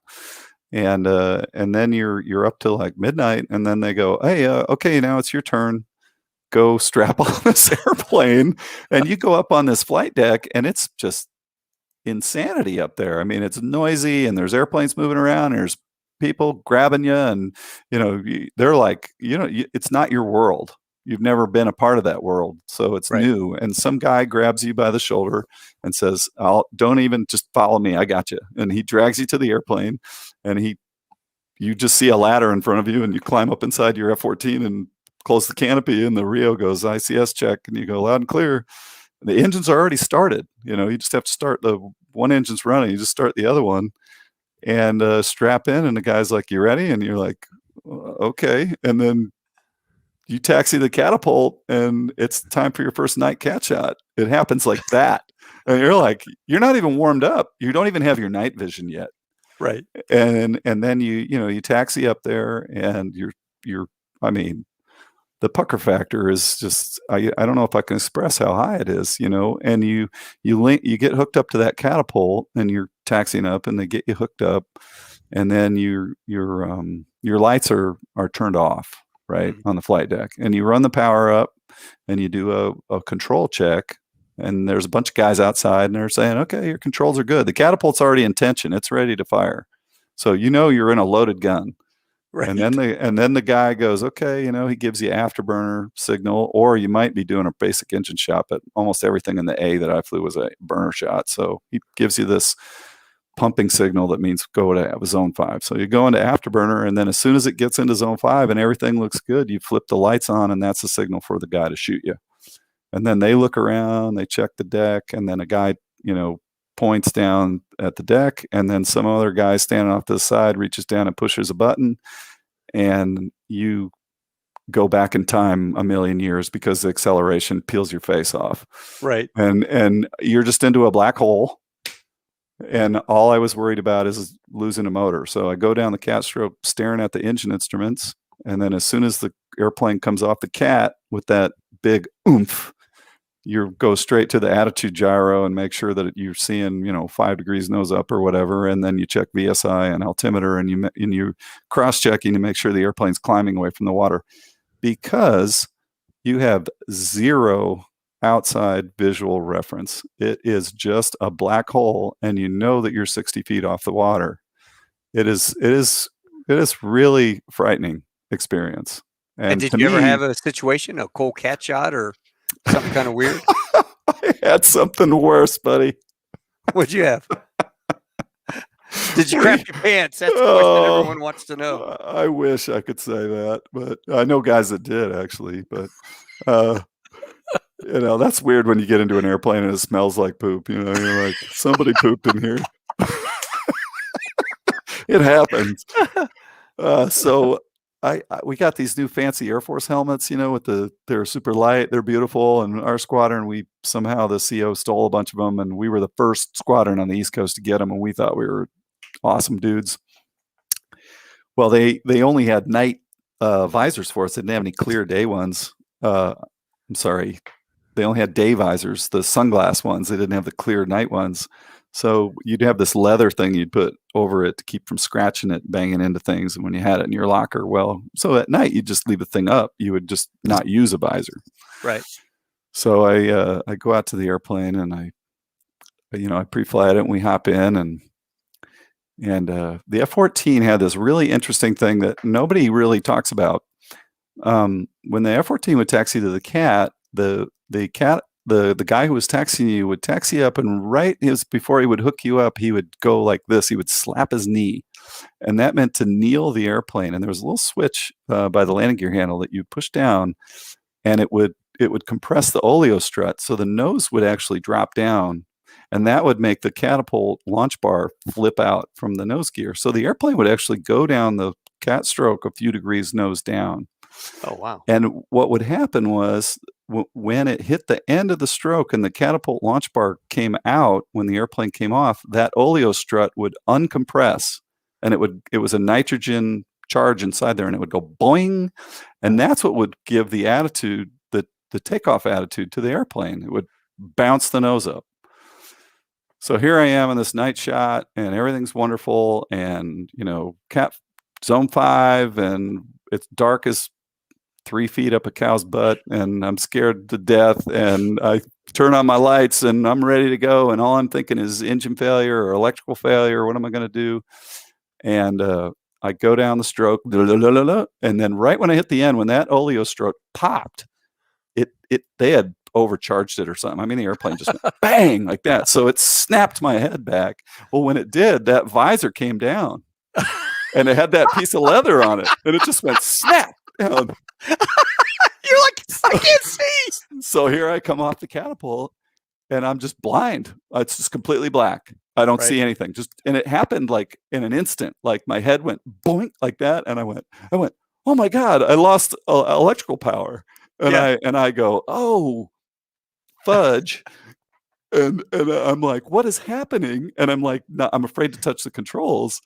B: And then you're up till like midnight, and then they go, hey, okay, now it's your turn. Go strap on this airplane, and you go up on this flight deck, and it's just insanity up there. I mean, it's noisy, and there's airplanes moving around, and there's people grabbing you, and they're like, it's not your world. You've never been a part of that world, so it's
A: Right.
B: new. And some guy grabs you by the shoulder and says, don't even, just follow me, I got you. And he drags you to the airplane, and you just see a ladder in front of you, and you climb up inside your F-14 and close the canopy, and the Rio goes ICS check, and you go loud and clear. The engines are already started. You just have to start, the one engine's running, you just start the other one, and strap in, and the guy's like, you ready? And you're like, okay. And then you taxi the catapult, and it's time for your first night cat shot. It happens like that. And you're like, you're not even warmed up. You don't even have your night vision yet.
A: Right.
B: And then you taxi up there, and I mean, the pucker factor is just, I don't know if I can express how high it is, and you get hooked up to that catapult, and you're taxiing up, and they get you hooked up, and then your lights are turned off, right, on the flight deck, and you run the power up, and you do a control check, and there's a bunch of guys outside, and they're saying, okay, your controls are good. The catapult's already in tension. It's ready to fire. So you're in a loaded gun.
A: Right.
B: And then the guy goes, okay, he gives you afterburner signal, or you might be doing a basic engine shot, but almost everything in the A that I flew was a burner shot. So he gives you this pumping signal that means go to zone 5. So you go into afterburner, and then as soon as it gets into zone 5 and everything looks good, you flip the lights on, and that's the signal for the guy to shoot you. And then they look around, they check the deck, and then a guy, points down at the deck, and then some other guy standing off to the side reaches down and pushes a button, and you go back in time a million years because the acceleration peels your face off.
A: Right.
B: And you're just into a black hole, and all I was worried about is losing a motor. So I go down the cat stroke staring at the engine instruments, and then as soon as the airplane comes off the cat with that big oomph, you go straight to the attitude gyro and make sure that you're seeing, 5 degrees nose up or whatever, and then you check VSI and altimeter, and you cross-checking to make sure the airplane's climbing away from the water, because you have zero outside visual reference. It is just a black hole, and you know that you're 60 feet off the water. It is really frightening experience.
A: And did you ever have a situation, a cold cat shot or something kind of weird?
B: I had something worse, buddy.
A: What'd you have? Did you crap your pants? That's the question everyone wants to know.
B: I wish I could say that, but I know guys that did, actually. But that's weird when you get into an airplane and it smells like poop. You're like, somebody pooped in here. It happens. So we got these new fancy Air Force helmets, they're super light, they're beautiful, and our squadron, somehow the CO stole a bunch of them, and we were the first squadron on the East Coast to get them, and we thought we were awesome dudes. Well, they only had night visors for us. They didn't have any clear day ones. I'm sorry, they only had day visors, the sunglass ones. They didn't have the clear night ones. So you'd have this leather thing you'd put over it to keep from scratching it, banging into things. And when you had it in your locker, so at night you'd just leave the thing up. You would just not use a visor.
A: Right.
B: So I go out to the airplane, and I pre-flight it, and we hop in, and the F-14 had this really interesting thing that nobody really talks about. When the F-14 would taxi to the cat, the cat the guy who was taxiing you would taxi up, and before he would hook you up, he would go like this. He would slap his knee, and that meant to kneel the airplane. And there was a little switch by the landing gear handle that you push down, and it would compress the oleo strut, so the nose would actually drop down, and that would make the catapult launch bar flip out from the nose gear. So the airplane would actually go down the cat stroke a few degrees nose down.
A: Oh, wow.
B: And what would happen was when it hit the end of the stroke and the catapult launch bar came out, when the airplane came off, that oleo strut would uncompress, and it was a nitrogen charge inside there, and it would go boing. And that's what would give the attitude, the takeoff attitude to the airplane. It would bounce the nose up. So here I am in this night shot, and everything's wonderful, and cat zone 5, and it's dark as 3 feet up a cow's butt, and I'm scared to death, and I turn on my lights, and I'm ready to go, and all I'm thinking is engine failure or electrical failure. What am I going to do? And I go down the stroke, and then right when I hit the end, when that oleo stroke popped, they had overcharged it or something. I mean, the airplane just went bang like that. So it snapped my head back. Well, when it did, that visor came down, and it had that piece of leather on it, and it just went snap down.
A: You're like, I can't see.
B: So here I come off the catapult, and I'm just blind. It's just completely black. I don't see anything. And it happened like in an instant. Like my head went boink like that, and I went, oh my God, I lost electrical power. And I go, oh, fudge. And I'm like, what is happening? And I'm like, no, I'm afraid to touch the controls.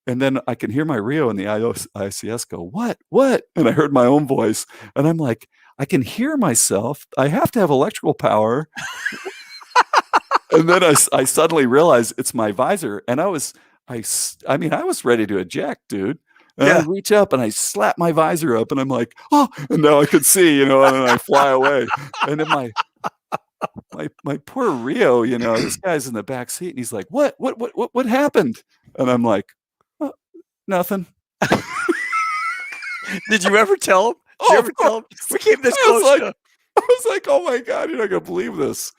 B: And then I can hear my Rio in the ICS go, what? And I heard my own voice, and I'm like, I can hear myself. I have to have electrical power. And then I suddenly realized it's my visor, and I was ready to eject, dude. And I reach up and I slap my visor up, and I'm like, oh, and now I could see, and then I fly away. And then my poor Rio, this guy's in the back seat, and he's like, what happened? And I'm like, oh, nothing.
A: Did you ever tell him? Did you ever tell him? We came this close.
B: I was like, oh my God, you're not gonna believe this.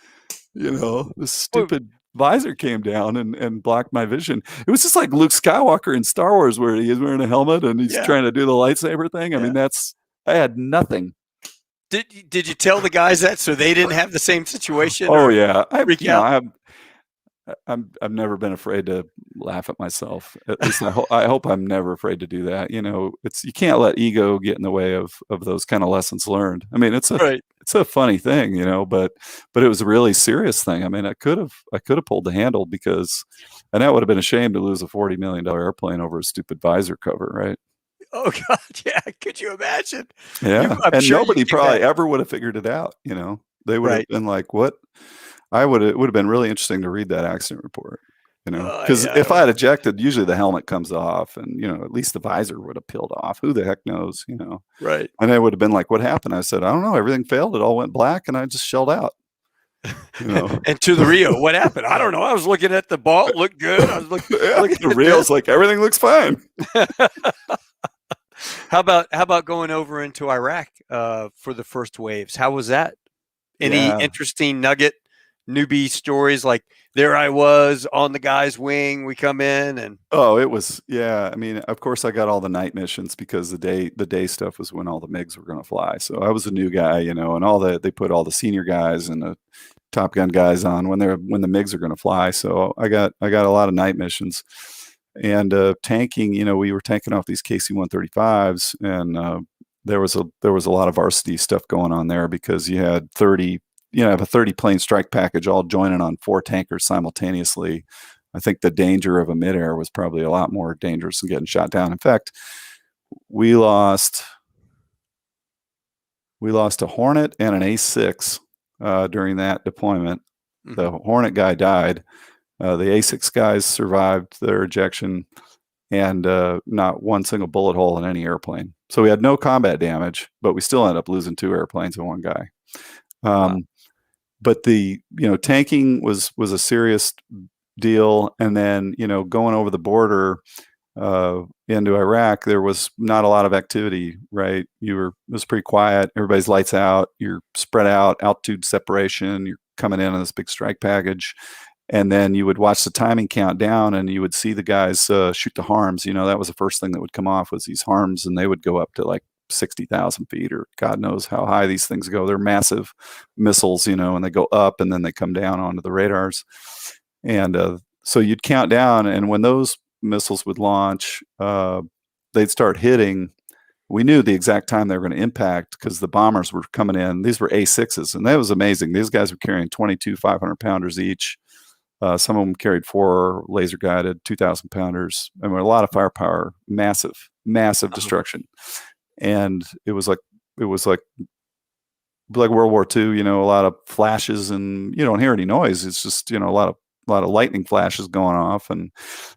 B: This stupid visor came down and blocked my vision. It was just like Luke Skywalker in Star Wars, where he is wearing a helmet and he's trying to do the lightsaber thing. I mean, I had nothing.
A: Did you tell the guys that so they didn't have the same situation?
B: Oh yeah, I've never been afraid to laugh at myself. At least I hope I'm never afraid to do that. You can't let ego get in the way of those kind of lessons learned. I mean, it's a funny thing, but it was a really serious thing. I mean, I could have pulled the handle, and that would have been a shame to lose a $40 million airplane over a stupid visor cover, right?
A: Oh God, yeah. Could you imagine?
B: Yeah, and sure nobody probably ever would have figured it out. They would have been like, "What?" It would have been really interesting to read that accident report. Because if I had ejected, usually the helmet comes off, and at least the visor would have peeled off. Who the heck knows?
A: Right.
B: And it would have been like, "What happened?" I said, "I don't know. Everything failed. It all went black, and I just shelled out."
A: And to the Rio, what happened? I don't know. I was looking at the ball. It looked good. I was looking at
B: the Rio's like, everything looks fine.
A: How about going over into Iraq for the first waves? How was that? Any interesting newbie stories? Like, there I was on the guy's wing. We come in and
B: it was I mean, of course, I got all the night missions, because the day stuff was when all the MiGs were going to fly. So I was a new guy, and they put all the senior guys and the Top Gun guys on when the MiGs are going to fly. So I got a lot of night missions. And tanking, we were tanking off these KC-135s, and there was a lot of varsity stuff going on there, because you had 30, have a 30 plane strike package all joining on 4 tankers simultaneously. I think the danger of a midair was probably a lot more dangerous than getting shot down. In fact, we lost a Hornet and an A6 during that deployment. Mm-hmm. The Hornet guy died. The A6 guys survived their ejection, and not one single bullet hole in any airplane. So we had no combat damage, but we still ended up losing 2 airplanes and 1 guy. Wow. But the tanking was a serious deal, and then going over the border, into Iraq, there was not a lot of activity, right? It was pretty quiet. Everybody's lights out. You're spread out, altitude separation. You're coming in on this big strike package. And then you would watch the timing count down and you would see the guys shoot the harms. That was the first thing that would come off was these harms, and they would go up to like 60,000 feet or God knows how high these things go. They're massive missiles, and they go up and then they come down onto the radars. And so you'd count down, and when those missiles would launch, they'd start hitting. We knew the exact time they were going to impact because the bombers were coming in. These were A6s, and that was amazing. These guys were carrying 22 500-pounders each. Some of them carried 4 laser-guided 2,000-pounders. I mean, a lot of firepower, massive destruction. And it was like World War II. A lot of flashes, and you don't hear any noise. It's just a lot of lightning flashes going off, and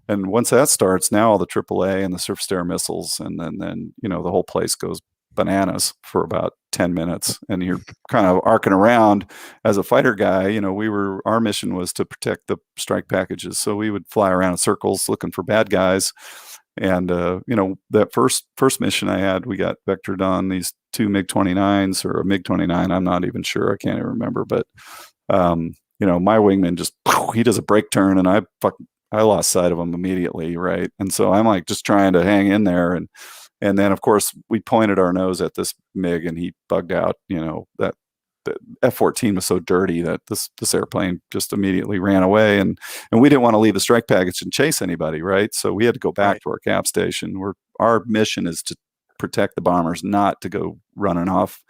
B: once that starts, now all the AAA and the surface-to-air missiles, and then the whole place goes bananas for about 10 minutes, and you're kind of arcing around. As a fighter guy, our mission was to protect the strike packages, so we would fly around in circles looking for bad guys. And that first mission I had, we got vectored on these 2 MiG-29s or a MiG-29. I'm not even sure. I can't even remember. But my wingman he does a brake turn, and I lost sight of him immediately, right? And so I'm like just trying to hang in there, and then of course we pointed our nose at this MiG, and he bugged out. That the F-14 was so dirty that this airplane just immediately ran away, and we didn't want to leave the strike package and chase anybody, right? So we had to go back to our cap station. Our mission is to protect the bombers, not to go running off,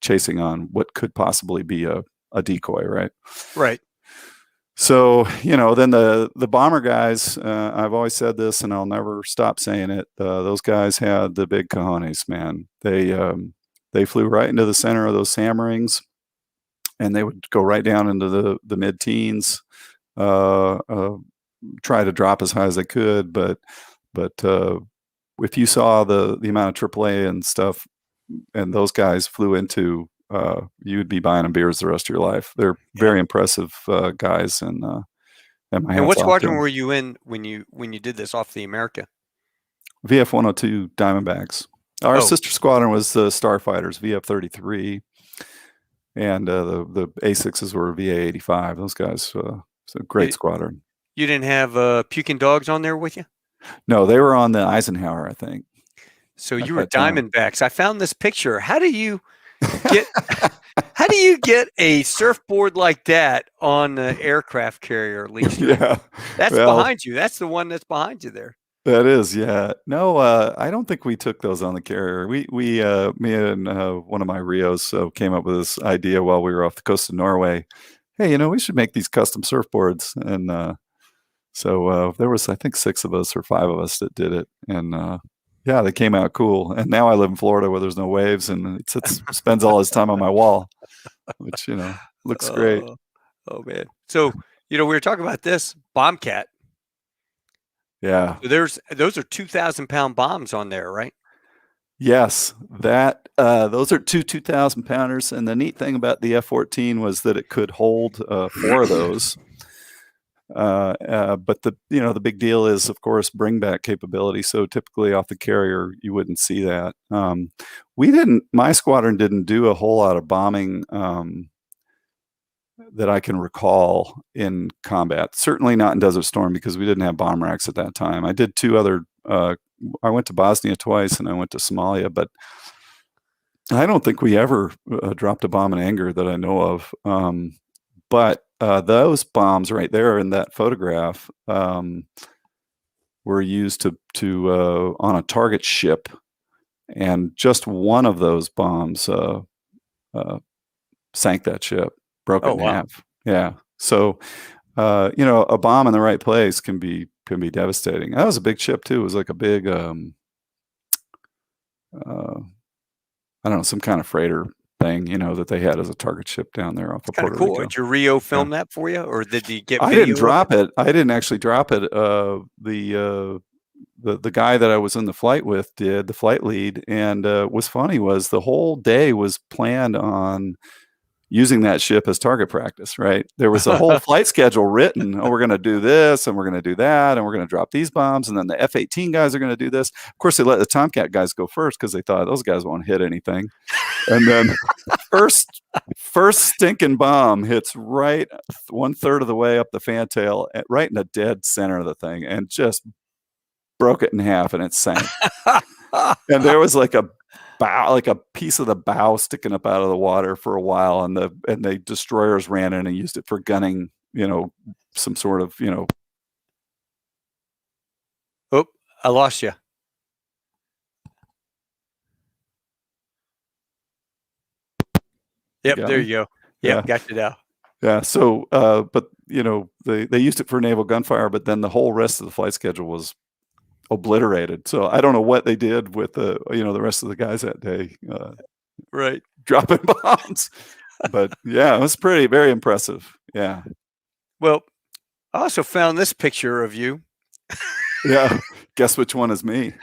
B: chasing on what could possibly be a decoy, right?
A: Right.
B: So, then the bomber guys, I've always said this and I'll never stop saying it. Those guys had the big cojones, man. They flew right into the center of those SAM rings, and they would go right down into the mid-teens, try to drop as high as they could. But if you saw the amount of AAA and stuff, and those guys flew into, you'd be buying them beers the rest of your life. They're very impressive guys, and
A: what squadron were you in when you did this off the America?
B: VF-102 Diamondbacks. Our sister squadron was the Starfighters, VF-33, and the A6s were VA-85. Those guys, it's a great squadron.
A: You didn't have puking dogs on there with you?
B: No, they were on the Eisenhower, I think.
A: So you were Diamondbacks. I found this picture. How do you get a surfboard like that on the aircraft carrier, Leekster?
B: Yeah,
A: that's behind you. That's the one that's behind you there.
B: That is, yeah. No, I don't think we took those on the carrier. Me and one of my Rios came up with this idea while we were off the coast of Norway. Hey, we should make these custom surfboards, and so there was, I think, 6 of us or 5 of us that did it, and yeah, they came out cool. And now I live in Florida where there's no waves, and it spends all his time on my wall, which looks great.
A: Oh man! So we were talking about this TomCat.
B: Yeah.
A: So those are 2,000-pound bombs on there, right?
B: Yes, those are 2 2,000-pounders, and the neat thing about the F-14 was that it could hold 4 of those. But the big deal is, of course, bring back capability. So typically off the carrier, you wouldn't see that. My squadron didn't do a whole lot of bombing that I can recall in combat. Certainly not in Desert Storm, because we didn't have bomb racks at that time. I did 2 other, I went to Bosnia twice and I went to Somalia, but I don't think we ever dropped a bomb in anger that I know of. But those bombs right there in that photograph were used to on a target ship, and just one of those bombs sank that ship, broke it in half. Yeah. So a bomb in the right place can be devastating. That was a big ship too. It was like a big I don't know, some kind of freighter thing, that they had as a target ship down there off of Puerto Rico.
A: Did your Rio film that for you, or did you get?
B: I didn't drop it. I didn't actually drop it. The guy that I was in the flight with did, the flight lead, and what's funny was the whole day was planned on using that ship as target practice, right? There was a whole flight schedule written. Oh, we're going to do this and we're going to do that and we're going to drop these bombs. And then the F-18 guys are going to do this. Of course, they let the TomCat guys go first because they thought those guys won't hit anything. And then first stinking bomb hits right 1/3 of the way up the fantail, right in the dead center of the thing, and just broke it in half, and it sank. And there was like a bow, like a piece of the bow sticking up out of the water for a while, and the destroyers ran in and used it for gunning, some sort of,
A: Oh, I lost you. Yep, there you go. Yep, got you now.
B: Yeah. So, but they used it for naval gunfire, but then the whole rest of the flight schedule was obliterated. So I don't know what they did with the rest of the guys that day,
A: right,
B: dropping bombs. But yeah, it was very impressive. Yeah.
A: Well, I also found this picture of you.
B: Yeah. Guess which one is me?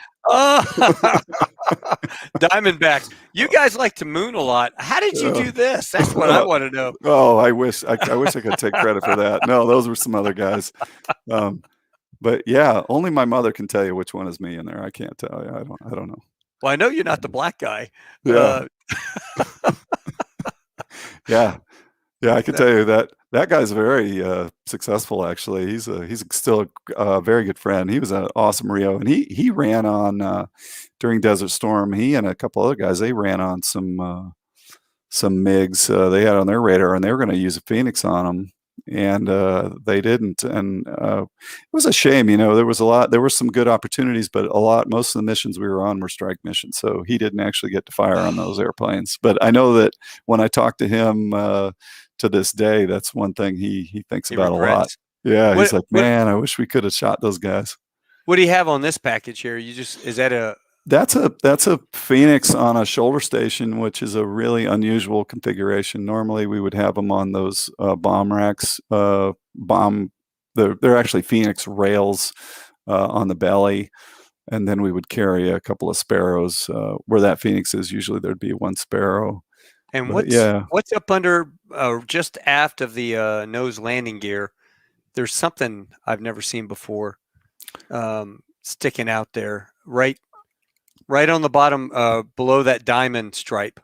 A: Diamondbacks. You guys like to moon a lot. How did you do this? That's what I want to know.
B: Oh, I wish I could take credit for that. No, those were some other guys. But yeah, only my mother can tell you which one is me in there. I can't tell you. I don't know.
A: Well, I know you're not the black guy.
B: Yeah. Yeah. I can tell you that guy's very successful. Actually, he's still a very good friend. He was an awesome Rio, and he ran on during Desert Storm. He and a couple other guys, they ran on some MiGs they had on their radar, and they were going to use a Phoenix on them, and they didn't. And it was a shame. There were some good opportunities, but most of the missions we were on were strike missions, so he didn't actually get to fire on those airplanes. But I know that when I talked to him to this day, that's one thing he thinks about regrets. A lot. Yeah, he's like, man, I wish we could have shot those guys.
A: What do you have on this package here? Is that a?
B: That's a Phoenix on a shoulder station, which is a really unusual configuration. Normally, we would have them on those bomb racks. They're actually Phoenix rails on the belly, and then we would carry a couple of Sparrows. Where that Phoenix is, usually there'd be one Sparrow.
A: And what's up under just aft of the nose landing gear? There's something I've never seen before sticking out there, right on the bottom below that diamond stripe.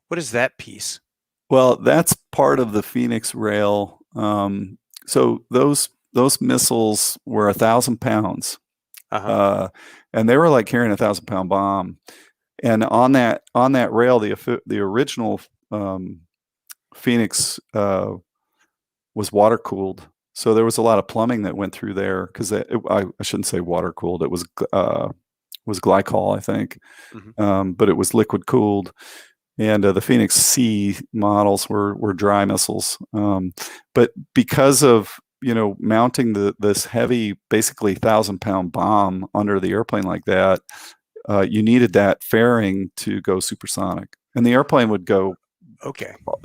A: What is that piece?
B: Well, that's part of the Phoenix rail. So those missiles were 1,000 pounds, and they were like carrying a 1,000-pound bomb. And on that rail, the original Phoenix was water cooled, so there was a lot of plumbing that went through there because I shouldn't say water cooled. It was glycol, I think, but it was liquid cooled. And the Phoenix C models were dry missiles, but because of mounting this heavy, basically 1,000-pound bomb under the airplane like that. You needed that fairing to go supersonic, and the airplane would go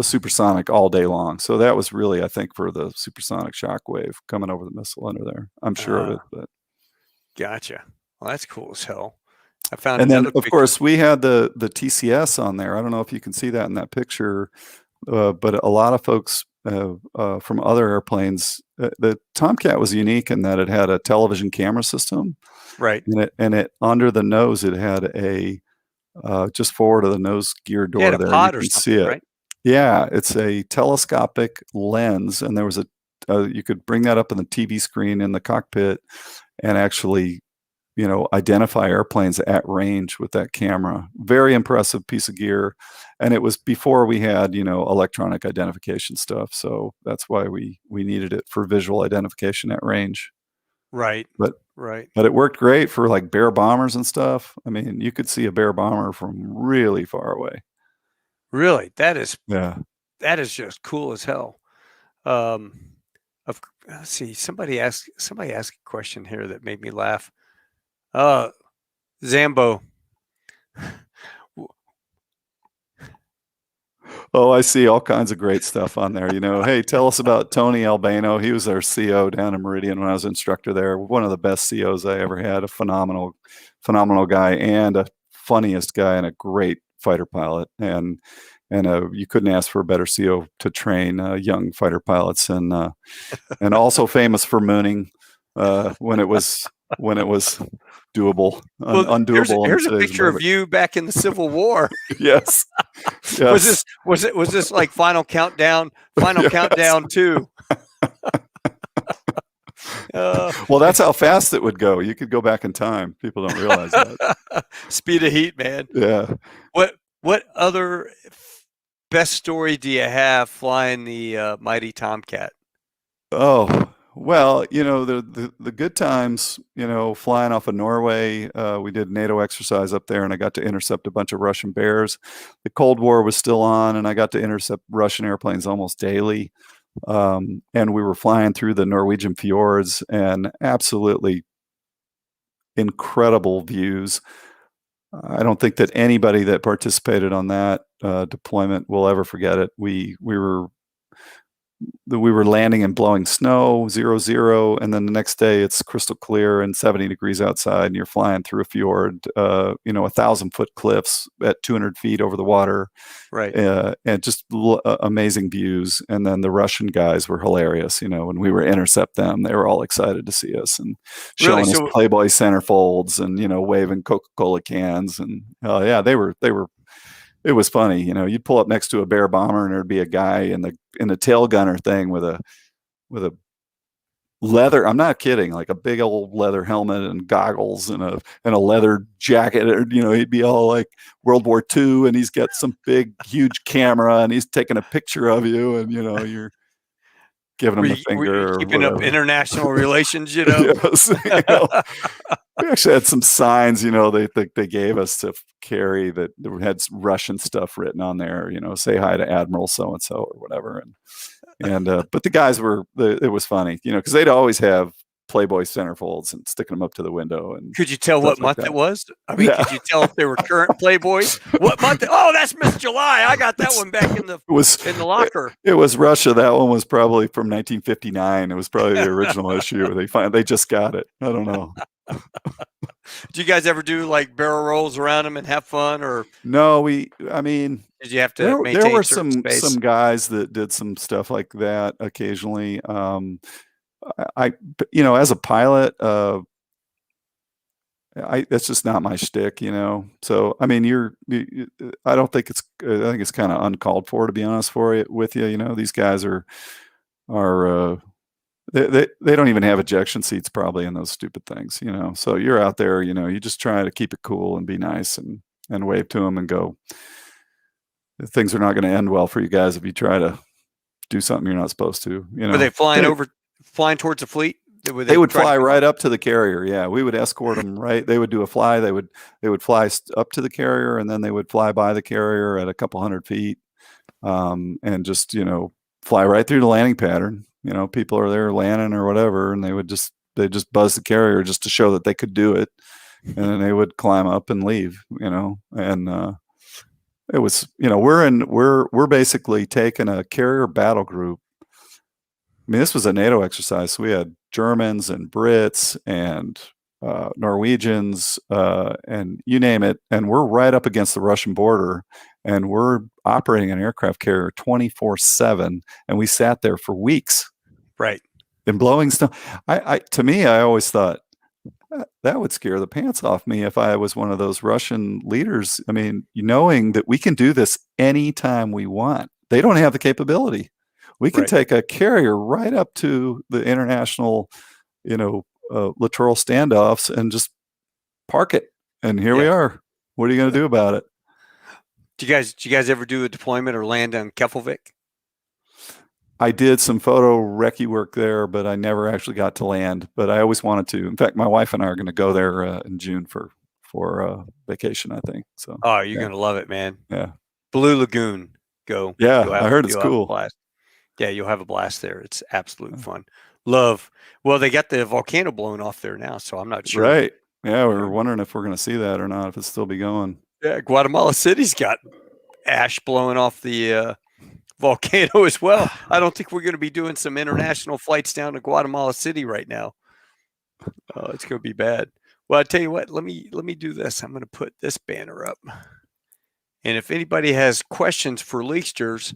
B: supersonic all day long. So that was really, I think, for the supersonic shock wave coming over the missile under there. I'm sure of it. But
A: gotcha. Well, that's cool as hell. I found.
B: And then, of course, we had the TCS on there. I don't know if you can see that in that picture, but a lot of folks from other airplanes, the TomCat was unique in that it had a television camera system.
A: Right.
B: And it under the nose, it had a just forward of the nose gear door there.
A: You
B: can see it. Right? Yeah, it's a telescopic lens, and there was you could bring that up in the TV screen in the cockpit and actually, identify airplanes at range with that camera. Very impressive piece of gear, and it was before we had electronic identification stuff. So that's why we needed it for visual identification at range.
A: Right.
B: But it worked great for like Bear bombers and stuff. I mean, you could see a Bear bomber from really far away.
A: Really? That is just cool as hell. Let's see. Somebody asked a question here that made me laugh. Zambo.
B: Oh, I see all kinds of great stuff on there. Hey, tell us about Tony Albano. He was our CO down in Meridian when I was instructor there. One of the best COs I ever had. A phenomenal guy and a funniest guy and a great fighter pilot. And you couldn't ask for a better CO to train young fighter pilots, and also famous for mooning when it was doable,
A: Well,
B: undoable in
A: here's a
B: today's
A: picture of
B: environment.
A: you back in the Civil War.
B: Yes. Yes.
A: Was this like Final Countdown? Final
B: Yes.
A: Countdown 2.
B: Well, that's how fast it would go. You could go back in time. People don't realize that.
A: Speed of heat, man.
B: Yeah.
A: What other best story do you have flying the mighty TomCat?
B: Oh, well, the good times, flying off of Norway, we did NATO exercise up there, and I got to intercept a bunch of Russian bears. The Cold War was still on, and I got to intercept Russian airplanes almost daily. And we were flying through the Norwegian fjords, and absolutely incredible views. I don't think that anybody that participated on that deployment will ever forget it. We were landing and blowing snow, 0, and then the next day it's crystal clear and 70 degrees outside, and you're flying through a fjord, 1,000-foot cliffs at 200 feet over the water,
A: right?
B: And just amazing views. And then the Russian guys were hilarious. When we were intercept them, they were all excited to see us and showing us Playboy centerfolds and waving Coca-Cola cans, and yeah, they were. It was funny, you'd pull up next to a bear bomber and there'd be a guy in the tail gunner thing with a leather, I'm not kidding, like a big old leather helmet and goggles and a leather jacket. He'd be all like World War II, and he's got some big, huge camera, and he's taking a picture of you, and you're giving him the finger.
A: Keeping up international relations,
B: Yes. We actually had some signs, they gave us to carry that had Russian stuff written on there, say hi to Admiral so-and-so or whatever. And but the guys it was funny, because they'd always have Playboy centerfolds and sticking them up to the window. And
A: could you tell what month it was? I mean, could you tell if they were current Playboys? What month? Oh, that's Miss July. I got that one back in the locker.
B: It was Russia. That one was probably from 1959. It was probably the original issue. They just got it. I don't know.
A: Do you guys ever do like barrel rolls around them and have fun, or
B: no? I mean,
A: did you have to maintain
B: there were
A: some
B: guys that did some stuff like that occasionally. As a pilot, that's just not my shtick, So I mean, I don't think I think it's kind of uncalled for, to be honest with you. These guys are they don't even have ejection seats probably in those stupid things, So you're out there, you just try to keep it cool and be nice and wave to them and go. Things are not going to end well for you guys if you try to do something you're not supposed to.
A: Were they flying towards the fleet?
B: They would fly right up to the carrier. Yeah, we would escort them. Right, they would do a fly. They would fly up to the carrier, and then they would fly by the carrier at a couple hundred feet, and just fly right through the landing pattern. People are there landing or whatever, and they just buzz the carrier just to show that they could do it, and then they would climb up and leave. And it was we're basically taking a carrier battle group. I mean, this was a NATO exercise. So we had Germans and Brits and Norwegians and you name it. And we're right up against the Russian border, and we're operating an aircraft carrier 24/7. And we sat there for weeks.
A: Right.
B: And blowing snow. To me, I always thought that would scare the pants off me if I was one of those Russian leaders. I mean, knowing that we can do this anytime we want. They don't have the capability. We can take a carrier right up to the international, littoral standoffs and just park it. And here we are. What are you going to do about it?
A: Do you guys ever do a deployment or land on Keflavik?
B: I did some photo recce work there, but I never actually got to land. But I always wanted to. In fact, my wife and I are going to go there in June for vacation, I think. So.
A: Oh, you're going to love it, man.
B: Yeah.
A: Blue Lagoon. Go.
B: Yeah, I heard it's cool.
A: Yeah, you'll have a blast there. It's absolute fun. Love. Well, they got the volcano blown off there now, so I'm not sure.
B: Right. Yeah, we were wondering if we're going to see that or not, if it's still be going.
A: Yeah, Guatemala City's got ash blowing off the volcano as well. I don't think we're going to be doing some international flights down to Guatemala City right now. It's going to be bad. Well, I tell you what, let me do this. I'm going to put this banner up. And if anybody has questions for Leeksters,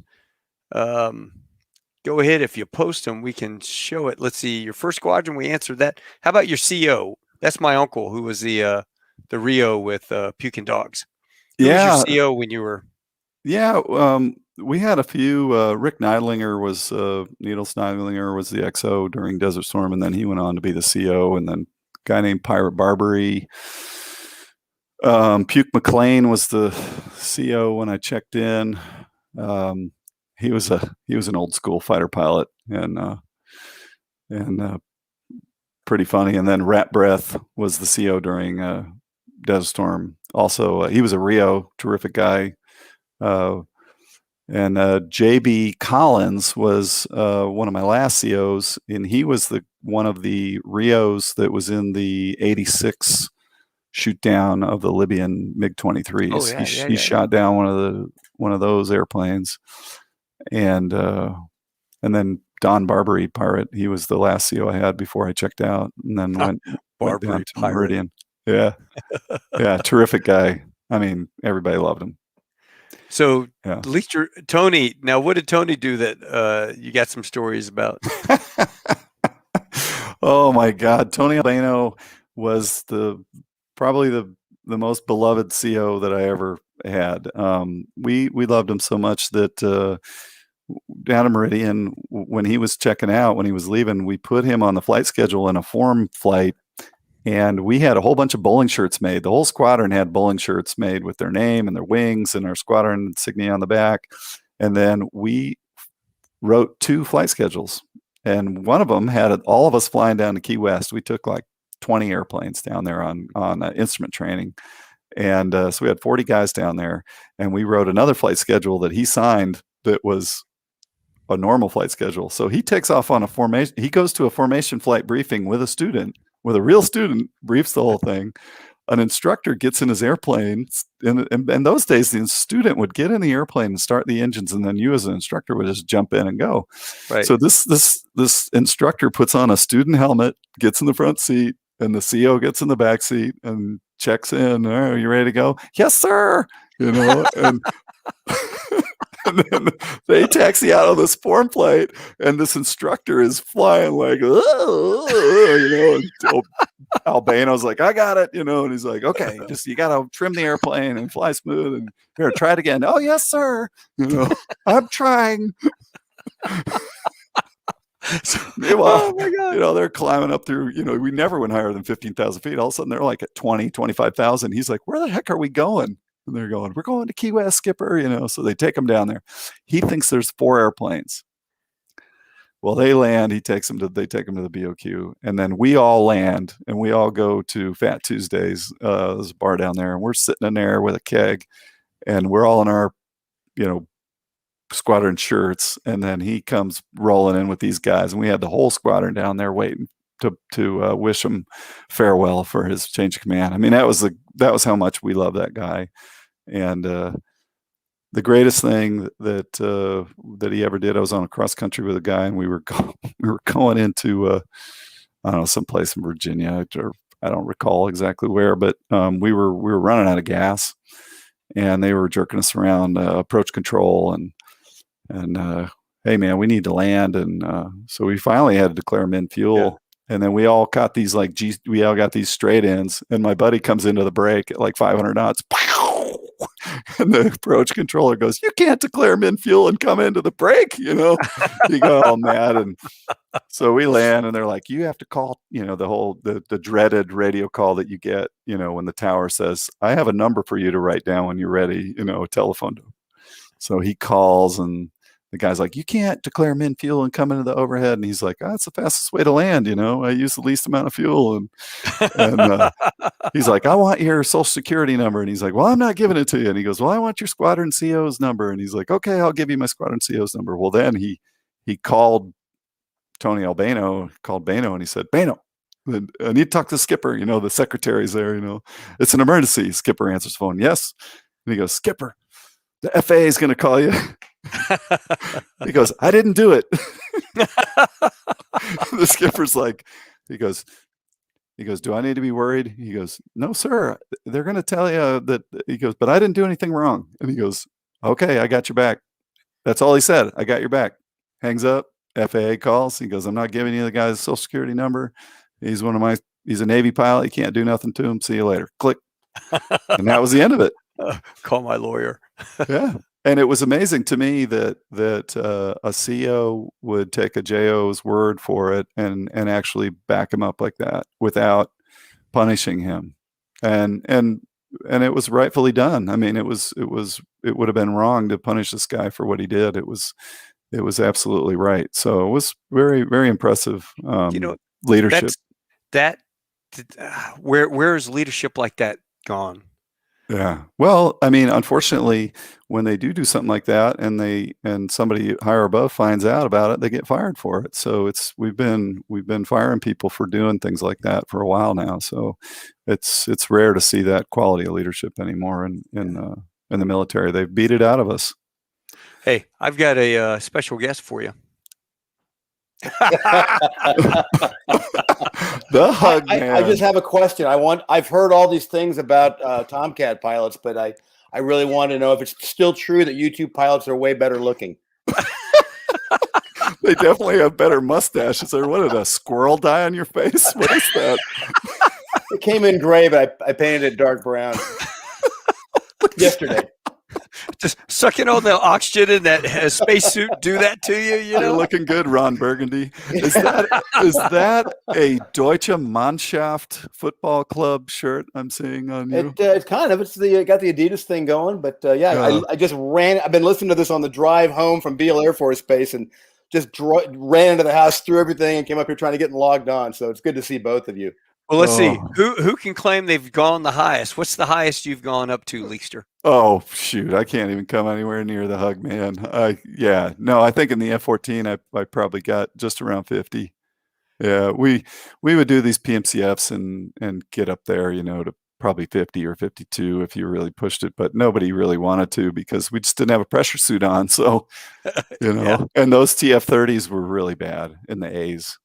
A: go ahead. If you post them, we can show it. Let's see. Your first squadron, we answered that. How about your CO? That's my uncle, who was the Rio with puking dogs. Who was your CO when you were?
B: Yeah, we had a few. Rick Neidlinger was Needles Neidlinger was the XO during Desert Storm, and then he went on to be the CO. And then a guy named Pirate Barbary. Puke McLean was the CO when I checked in. He was an old school fighter pilot and pretty funny. And then Rat Breath was the CO during Desert Storm. Also, he was a Rio, terrific guy. And J.B. Collins was one of my last COs, and he was one of the Rios that was in the 86 shoot down of the Libyan MiG-23s.
A: Oh, yeah,
B: he shot down one of those airplanes, and then Don Barbary Pirate. He was the last CO I had before I checked out, and then went down to Meridian. Yeah, yeah, terrific guy. I mean, everybody loved him.
A: So, yeah. Leekster, Tony. Now, what did Tony do that you got some stories about?
B: Oh my God, Tony Albano was probably the most beloved CO that I ever had. We loved him so much that down in Meridian, when he was checking out, when he was leaving, we put him on the flight schedule in a form flight, and we had a whole bunch of bowling shirts made. The whole squadron had bowling shirts made with their name and their wings and our squadron insignia on the back. And then we wrote 2 flight schedules, and one of them had all of us flying down to Key West. We took like 20 airplanes down there on instrument training. And so we had 40 guys down there, and we wrote another flight schedule that he signed that was a normal flight schedule. So he takes off on a formation. He goes to a formation flight briefing with a real student, briefs the whole thing. An instructor gets in his airplane, and in those days, the student would get in the airplane and start the engines, and then you as an instructor would just jump in and go. Right. So this instructor puts on a student helmet, gets in the front seat, and the CO gets in the back seat and checks in. Are you ready to go? Yes, sir. And and then they taxi out of this form flight, and this instructor is flying like, and Albano's like, I got it, and he's like, okay, just you gotta trim the airplane and fly smooth, and here, try it again. Oh yes, sir. I'm trying. So, oh my God. They're climbing up through, we never went higher than 15,000 feet. All of a sudden they're like at 20, 25,000. He's like, where the heck are we going? And they're going, we're going to Key West, Skipper, so they take him down there. He thinks there's 4 airplanes. Well, they land, they take him to the BOQ, and then we all land, and we all go to Fat Tuesdays. There's a bar down there, and we're sitting in there with a keg, and we're all in our, squadron shirts, and then he comes rolling in with these guys, and we had the whole squadron down there waiting to wish him farewell for his change of command. I mean, that was how much we love that guy. And the greatest thing that he ever did, I was on a cross country with a guy, and we were going into I don't know, someplace in Virginia, or I don't recall exactly where, but we were running out of gas, and they were jerking us around approach control, and hey man, we need to land, and so we finally had to declare min fuel. Yeah. And then we all got these we all got these straight ins, and my buddy comes into the break at like 500 knots. And the approach controller goes, "You can't declare min fuel and come into the break." He got all mad, and so we land, and they're like, "You have to call," the dreaded radio call that you get, when the tower says, "I have a number for you to write down when you're ready," a telephone number. So he calls, and the guy's like, "You can't declare min fuel and come into the overhead." And he's like, "That's the fastest way to land. I use the least amount of fuel." And he's like, "I want your social security number." And he's like, "Well, I'm not giving it to you." And he goes, "Well, I want your squadron CO's number." And he's like, "Okay, I'll give you my squadron CO's number." Well, then he called Tony Albano, and he said, "Bano, I need to talk to the skipper. The secretary's there. It's an emergency." Skipper answers the phone. "Yes." And he goes, "Skipper, the FAA is going to call you." He goes, "I didn't do it." The skipper's like, he goes, He goes, do I need to be worried? He goes, no, sir. They're going to tell you that. He goes, but I didn't do anything wrong. And he goes, okay, I got your back. That's all he said. I got your back. Hangs up. FAA calls. He goes, I'm not giving you the guy's social security number. He's a Navy pilot. You can't do nothing to him. See you later. Click. And that was the end of it.
A: Call my lawyer.
B: Yeah. And it was amazing to me that a CO would take a JO's word for it and actually back him up like that without punishing him. And it was rightfully done. I mean, it would have been wrong to punish this guy for what he did. It was absolutely right. So it was very, very impressive leadership.
A: Where is leadership like that gone?
B: Yeah. Well, I mean, unfortunately, when they do something like that and somebody higher above finds out about it, they get fired for it. So we've been firing people for doing things like that for a while now. So it's rare to see that quality of leadership anymore in the military. They've beat it out of us. Hey,
A: I've got a special guest for you.
B: The hug man.
C: I just have a question. I've heard all these things about TomCat pilots, but I really want to know if it's still true that U2 pilots are way better looking.
B: They definitely have better mustaches. Or what did a squirrel die on your face? What is that?
C: It came in gray, but I painted it dark brown yesterday.
A: Just sucking all the oxygen in that spacesuit do that to you, you know?
B: You're looking good, Ron Burgundy. Is that a Deutsche Mannschaft football club shirt I'm seeing on you?
C: It's kind of. Got the Adidas thing going, but I just ran. I've been listening to this on the drive home from Beale Air Force Base and just ran into the house, threw everything, and came up here trying to get logged on. So it's good to see both of you.
A: Well, let's see. Who can claim they've gone the highest? What's the highest you've gone up to, Leekster?
B: Oh, shoot. I can't even come anywhere near the hug, man. I think in the F-14, I probably got just around 50. Yeah, we would do these PMCFs and get up there, to probably 50 or 52 if you really pushed it. But nobody really wanted to because we just didn't have a pressure suit on. So,
A: Yeah.
B: And those TF-30s were really bad in the A's.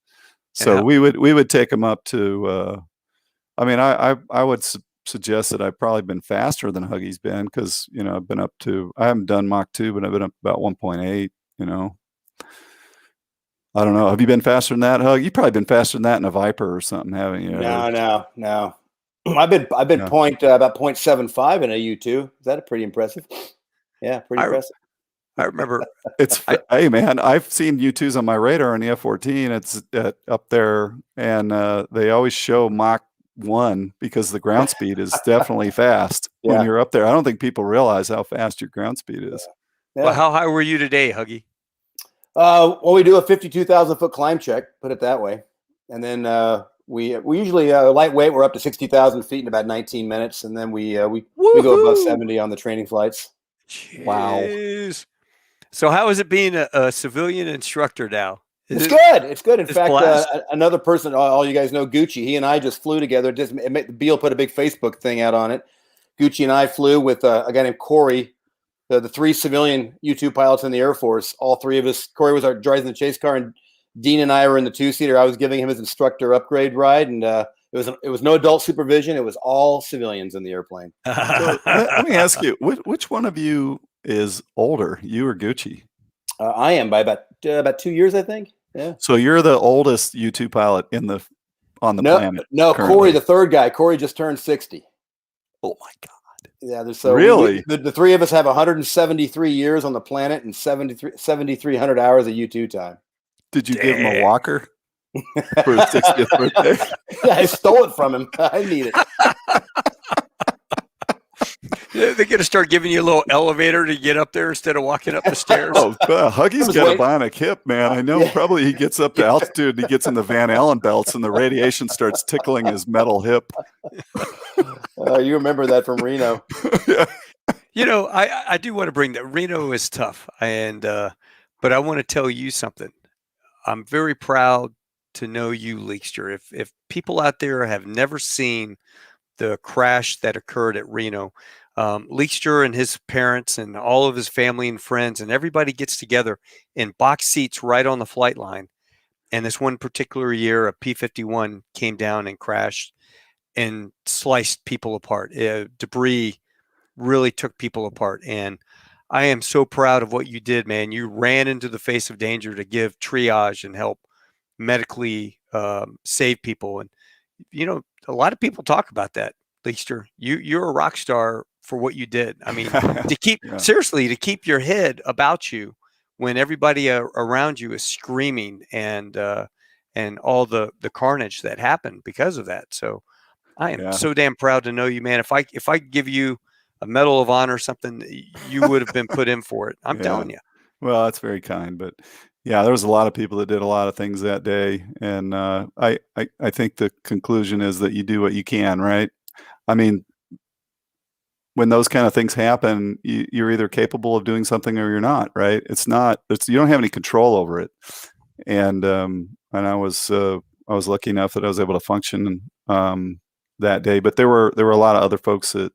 B: So we would take them up to, I would suggest that I've probably been faster than Huggy's been because, I've been up to, I haven't done Mach 2, but I've been up about 1.8, I don't know. Have you been faster than that, Hug? You've probably been faster than that in a Viper or something, haven't you?
C: No. I've been about 0.75 in a U2. Is that pretty impressive? Yeah, pretty impressive.
A: I remember
B: hey man, I've seen U2s on my radar on the F-14. It's up there, and they always show Mach 1 because the ground speed is definitely fast when you're up there. I don't think people realize how fast your ground speed is.
C: Yeah.
A: Well, how high were you today, Huggy?
C: We do a 52,000 foot climb check, put it that way, and then we usually lightweight. We're up to 60,000 feet in about 19 minutes, and then we go above 70 on the training flights.
A: Jeez.
C: Wow.
A: So how is it being a civilian instructor now?
C: It's good. It's good. In fact, another person, all you guys know, Gucci, he and I just flew together. Beale put a big Facebook thing out on it. Gucci and I flew with a guy named Corey, the three civilian U2 pilots in the Air Force. All three of us. Corey was driving the chase car, and Dean and I were in the two-seater. I was giving him his instructor upgrade ride, and it was no adult supervision. It was all civilians in the airplane.
B: So, let me ask you, which one of you is older, you or Gucci?
C: I am by about 2 years, I think. Yeah.
B: So you're the oldest U2 pilot on the planet.
C: No, currently. Corey, the third guy. Corey just turned 60.
B: Oh my God.
C: Yeah.
B: Really?
C: The three of us have 173 years on the planet and 7,300 hours of U2 time.
B: Did you give him a walker for his 60th birthday?
C: Yeah, I stole it from him. I need it.
A: They're going to start giving you a little elevator to get up there instead of walking up the stairs.
B: Huggy's got a bionic hip, man. I know. Probably he gets up to altitude and he gets in the Van Allen belts and the radiation starts tickling his metal hip.
C: You remember that from Reno.
B: Yeah.
A: I do want to bring that. Reno is tough, but I want to tell you something. I'm very proud to know you, Leekster. If people out there have never seen the crash that occurred at Reno, Leekster and his parents and all of his family and friends and everybody gets together in box seats right on the flight line. And this one particular year, a P-51 came down and crashed and sliced people apart. Debris really took people apart. And I am so proud of what you did, man. You ran into the face of danger to give triage and help medically save people. And, you know, a lot of people talk about that, Leekster. You're a rock star for what you did. I mean, to keep seriously, to keep your head about you when everybody around you is screaming and all the carnage that happened because of that. So I am so damn proud to know you, man. If I could give you a Medal of Honor or something, you would have been put in for it. I'm telling you.
B: Well, that's very kind, but yeah, there was a lot of people that did a lot of things that day, and I think the conclusion is that you do what you can, right? I mean, when those kind of things happen, you're either capable of doing something or you're not, right? You don't have any control over it, and I was lucky enough that I was able to function that day, but there were a lot of other folks that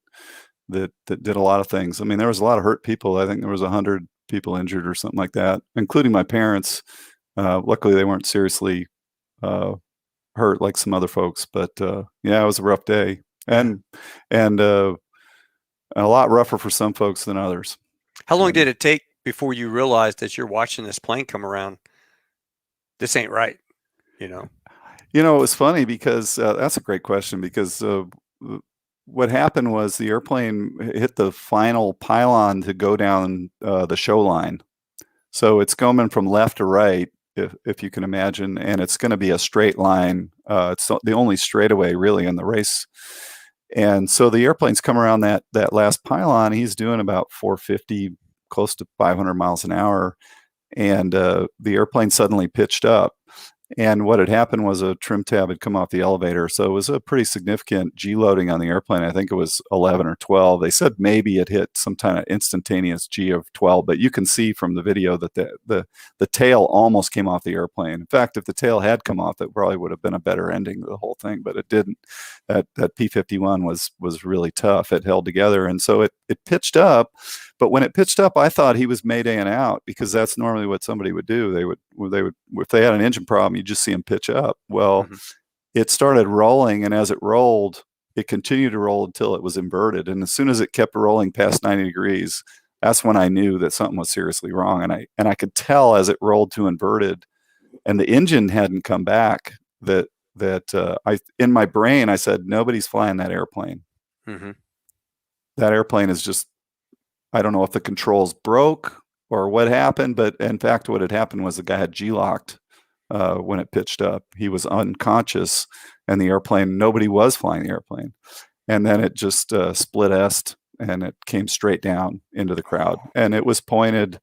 B: did a lot of things. I mean, there was a lot of hurt people. I think there was 100 people injured or something like that, including my parents. Luckily, they weren't seriously hurt like some other folks, but yeah, it was a rough day, and a lot rougher for some folks than others.
A: How long did it take before you realized that you're watching this plane come around? This ain't right, you know?
B: You know, it was funny because that's a great question, because what happened was the airplane hit the final pylon to go down the show line. So it's going from left to right, if you can imagine, and it's going to be a straight line. It's the only straightaway really in the race. And so the airplane's come around that last pylon. He's doing about 450, close to 500 miles an hour. And the airplane suddenly pitched up. And what had happened was a trim tab had come off the elevator. So it was a pretty significant G loading on the airplane. I think it was 11 or 12. They said maybe it hit some kind of instantaneous G of 12, but you can see from the video that the tail almost came off the airplane. In fact, if the tail had come off, it probably would have been a better ending to the whole thing, but it didn't. That P-51 was really tough. It held together. And so it pitched up. But when it pitched up, I thought he was maydaying out, because that's normally what somebody would do. They would, if they had an engine problem, you just see them pitch up. Well, it started rolling, and as it rolled, it continued to roll until it was inverted. And as soon as it kept rolling past 90 degrees, that's when I knew that something was seriously wrong. And I could tell as it rolled to inverted, and the engine hadn't come back, that in my brain I said, nobody's flying that airplane. That airplane is just, I don't know if the controls broke or what happened, but in fact, what had happened was the guy had G-locked when it pitched up. He was unconscious, and the airplane, nobody was flying the airplane. And then it just split est, and it came straight down into the crowd. And it was pointed,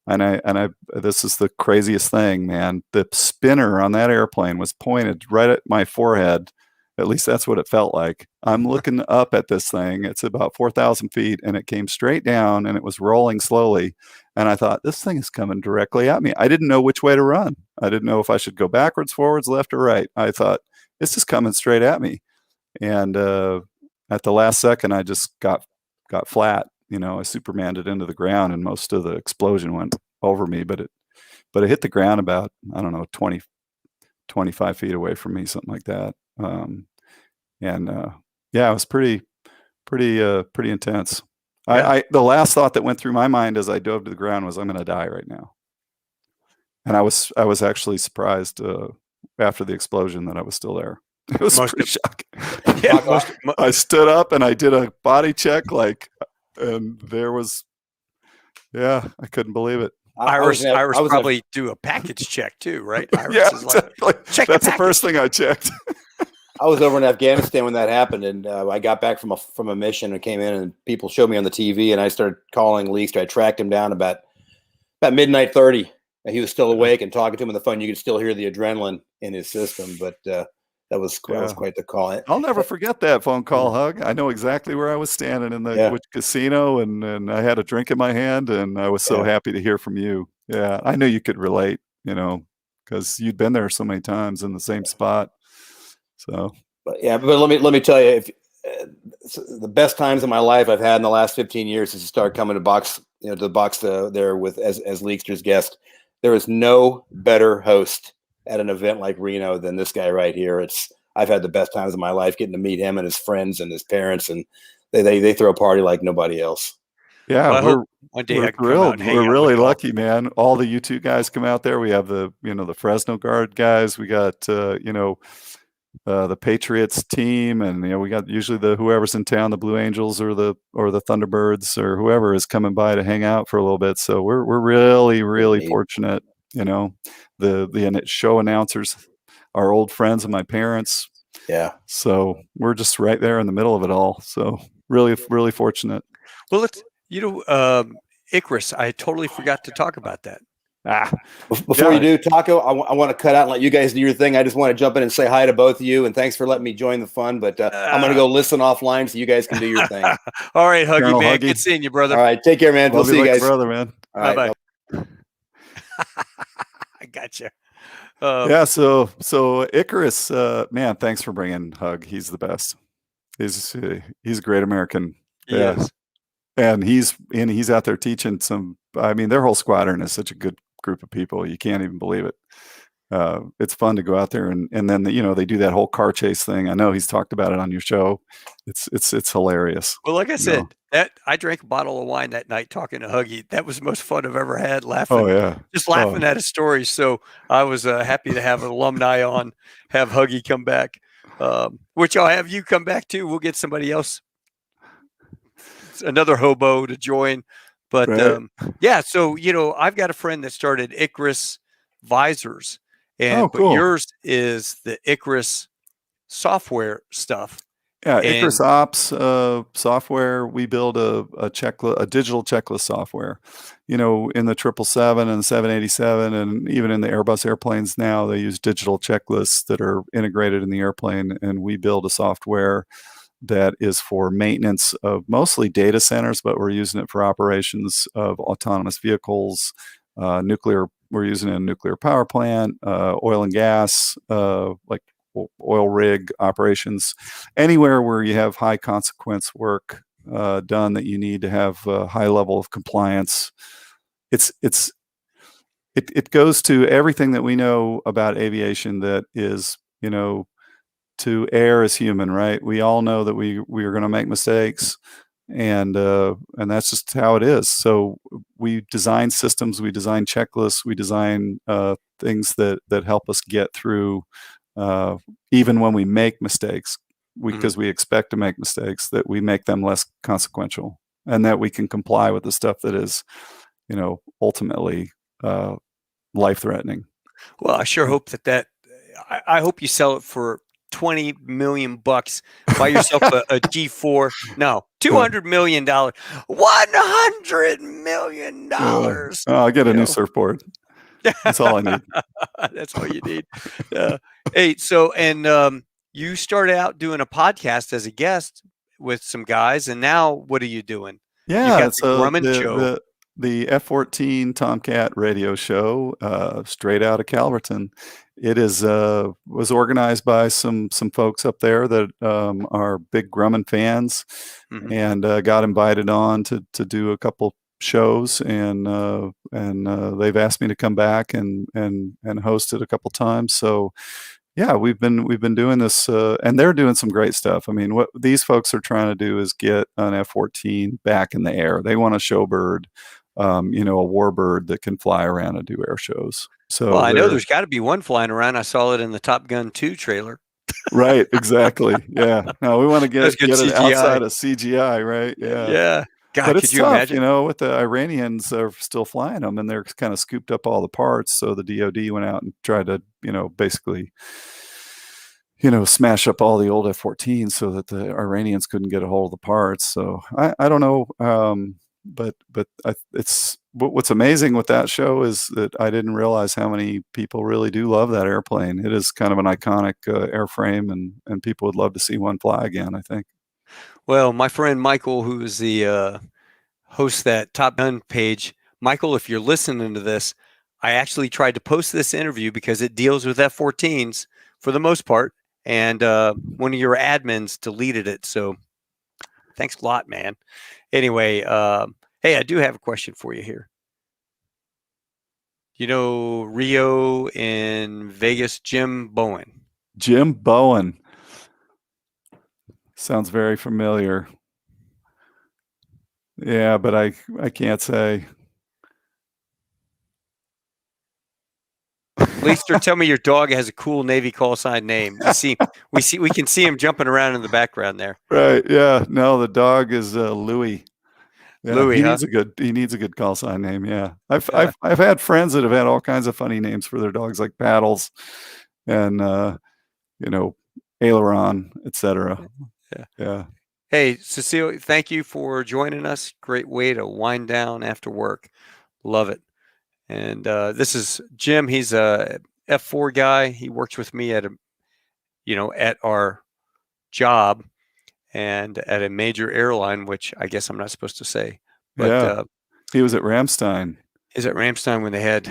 B: and this is the craziest thing, man. The spinner on that airplane was pointed right at my forehead. At least that's what it felt like. I'm looking up at this thing. It's about 4,000 feet, and it came straight down, and it was rolling slowly. And I thought, this thing is coming directly at me. I didn't know which way to run. I didn't know if I should go backwards, forwards, left, or right. I thought, this is coming straight at me. And at the last second, I just got flat. You know, I Supermaned it into the ground, and most of the explosion went over me. But it hit the ground about, I don't know, 20, 25 feet away from me, something like that. Yeah, it was pretty intense. Yeah. The last thought that went through my mind as I dove to the ground was, I'm going to die right now. And I was actually surprised after the explosion that I was still there. It was pretty shocking. Yeah, I stood up and I did a body check, and there was, I couldn't believe it.
A: Iris probably do a package check too, right? Iris
B: yeah,
A: is exactly.
B: That's the first thing I checked.
C: I was over in Afghanistan when that happened, and I got back from a mission and came in, and people showed me on the TV, and I started calling Leekster. I tracked him down about midnight 30, and he was still awake and talking to him on the phone. You could still hear the adrenaline in his system, but that was quite the call.
B: I'll never forget that phone call, Hug. I know exactly where I was standing in the casino, and I had a drink in my hand, and I was so happy to hear from you. Yeah, I knew you could relate, because you'd been there so many times in the same spot. So,
C: but let me tell you, the best times of my life I've had in the last 15 years is to start coming to box, to the box there with as Leekster's guest. There is no better host at an event like Reno than this guy right here. I've had the best times of my life getting to meet him and his friends and his parents, and they throw a party like nobody else.
B: Yeah,
A: well, I hope one day
B: we're
A: I can come out
B: thrilled.
A: and hang
B: We're
A: out
B: really
A: with y'all.
B: lucky, man. All the U2 guys come out there. We have the Fresno Guard guys. We got the Patriots team, and we got usually whoever's in town, the Blue Angels or the Thunderbirds or whoever is coming by to hang out for a little bit. So we're really fortunate. The show announcers are old friends of my parents.
C: Yeah.
B: So we're just right there in the middle of it all. So really fortunate.
A: Well, let's ICARUS. I totally forgot to talk about that.
C: Before you do, Taco, I want to cut out and let you guys do your thing. I just want to jump in and say hi to both of you, and thanks for letting me join the fun. But I'm going to go listen offline so you guys can do your thing.
A: All right, Huggy,
B: Colonel
A: man.
B: Huggy.
A: Good seeing you, brother.
C: All right, take care, man. We'll see you guys.
B: Brother, man.
C: All right,
A: bye-bye. I gotcha.
B: Yeah, so ICARUS, man, thanks for bringing Hug. He's the best. He's a great American.
A: Yes.
B: And he's out there teaching some. I mean, their whole squadron is such a good group of people. You can't even believe it. It's fun to go out there and then they do that whole car chase thing. I know he's talked about it on your show. It's hilarious.
A: Well, like I said, that I drank a bottle of wine that night talking to Huggy. That was the most fun I've ever had, laughing.
B: Oh yeah,
A: just laughing at his stories. So I was happy to have an alumni on, have Huggy come back. Which I'll have you come back too. We'll get somebody else, another hobo to join. But
B: right.
A: yeah, so I've got a friend that started ICARUS Visors, and
B: cool.
A: but yours is the ICARUS software stuff.
B: Yeah, ICARUS Ops software. We build a digital checklist software. In the 777 and the 787, and even in the Airbus airplanes now, they use digital checklists that are integrated in the airplane, and we build a software that is for maintenance of mostly data centers, but we're using it for operations of autonomous vehicles, nuclear. We're using it in a nuclear power plant, oil and gas, like oil rig operations, anywhere where you have high consequence work done that you need to have a high level of compliance. It goes to everything that we know about aviation that is, to err is human, right? We all know that we are going to make mistakes, and that's just how it is. So we design systems, we design checklists, we design things that help us get through even when we make mistakes, because we expect to make mistakes, that we make them less consequential, and that we can comply with the stuff that is, ultimately life-threatening.
A: Well, I sure hope that I hope you sell it for $20 million. Buy yourself a G4. No, $200 million. $100 million.
B: I'll get a new surfboard. That's all I need.
A: That's all you need. Hey, so you started out doing a podcast as a guest with some guys, and now what are you doing?
B: Yeah,
A: it's the
B: F-14 TomCat radio show, straight out of Calverton. It was organized by some folks up there that are big Grumman fans, and got invited on to do a couple shows, and they've asked me to come back and host it a couple times. So yeah, we've been doing this, and they're doing some great stuff. I mean, what these folks are trying to do is get an F-14 back in the air. They want a showbird, a warbird that can fly around and do air shows. So,
A: well, I know there's got to be one flying around. I saw it in the Top Gun 2 trailer.
B: Right, exactly. Yeah. No, we want to get it outside of CGI, right? Yeah.
A: Yeah. God,
B: but it's
A: could you
B: tough,
A: imagine?
B: with the Iranians are still flying them, and they're kind of scooped up all the parts. So the DoD went out and tried to, basically, smash up all the old F-14s so that the Iranians couldn't get a hold of the parts. So I don't know. But it's what's amazing with that show is that I didn't realize how many people really do love that airplane. It is kind of an iconic airframe, and people would love to see one fly again, I think.
A: Well, my friend Michael, who is the host that Top Gun page, Michael, if you're listening to this, I actually tried to post this interview because it deals with F-14s for the most part, and one of your admins deleted it. So thanks a lot, man. Anyway, hey, I do have a question for you here. You know Rio in Vegas, Jim Bowen.
B: Jim Bowen. Sounds very familiar. Yeah, but I can't say.
A: Leekster, tell me your dog has a cool Navy call sign name. We can see him jumping around in the background there.
B: Right. Yeah. No, the dog is Louis. Yeah,
A: Louis,
B: he
A: huh?
B: needs a good call sign name. Yeah. I've had friends that have had all kinds of funny names for their dogs, like Paddles and Aileron, etc.
A: Yeah.
B: Yeah.
A: Hey, Cecile, thank you for joining us. Great way to wind down after work. Love it. And this is Jim. He's a F4 guy. He works with me at our job and at a major airline, which I guess I'm not supposed to say. But
B: Yeah. He was at Ramstein.
A: Is at Ramstein when they had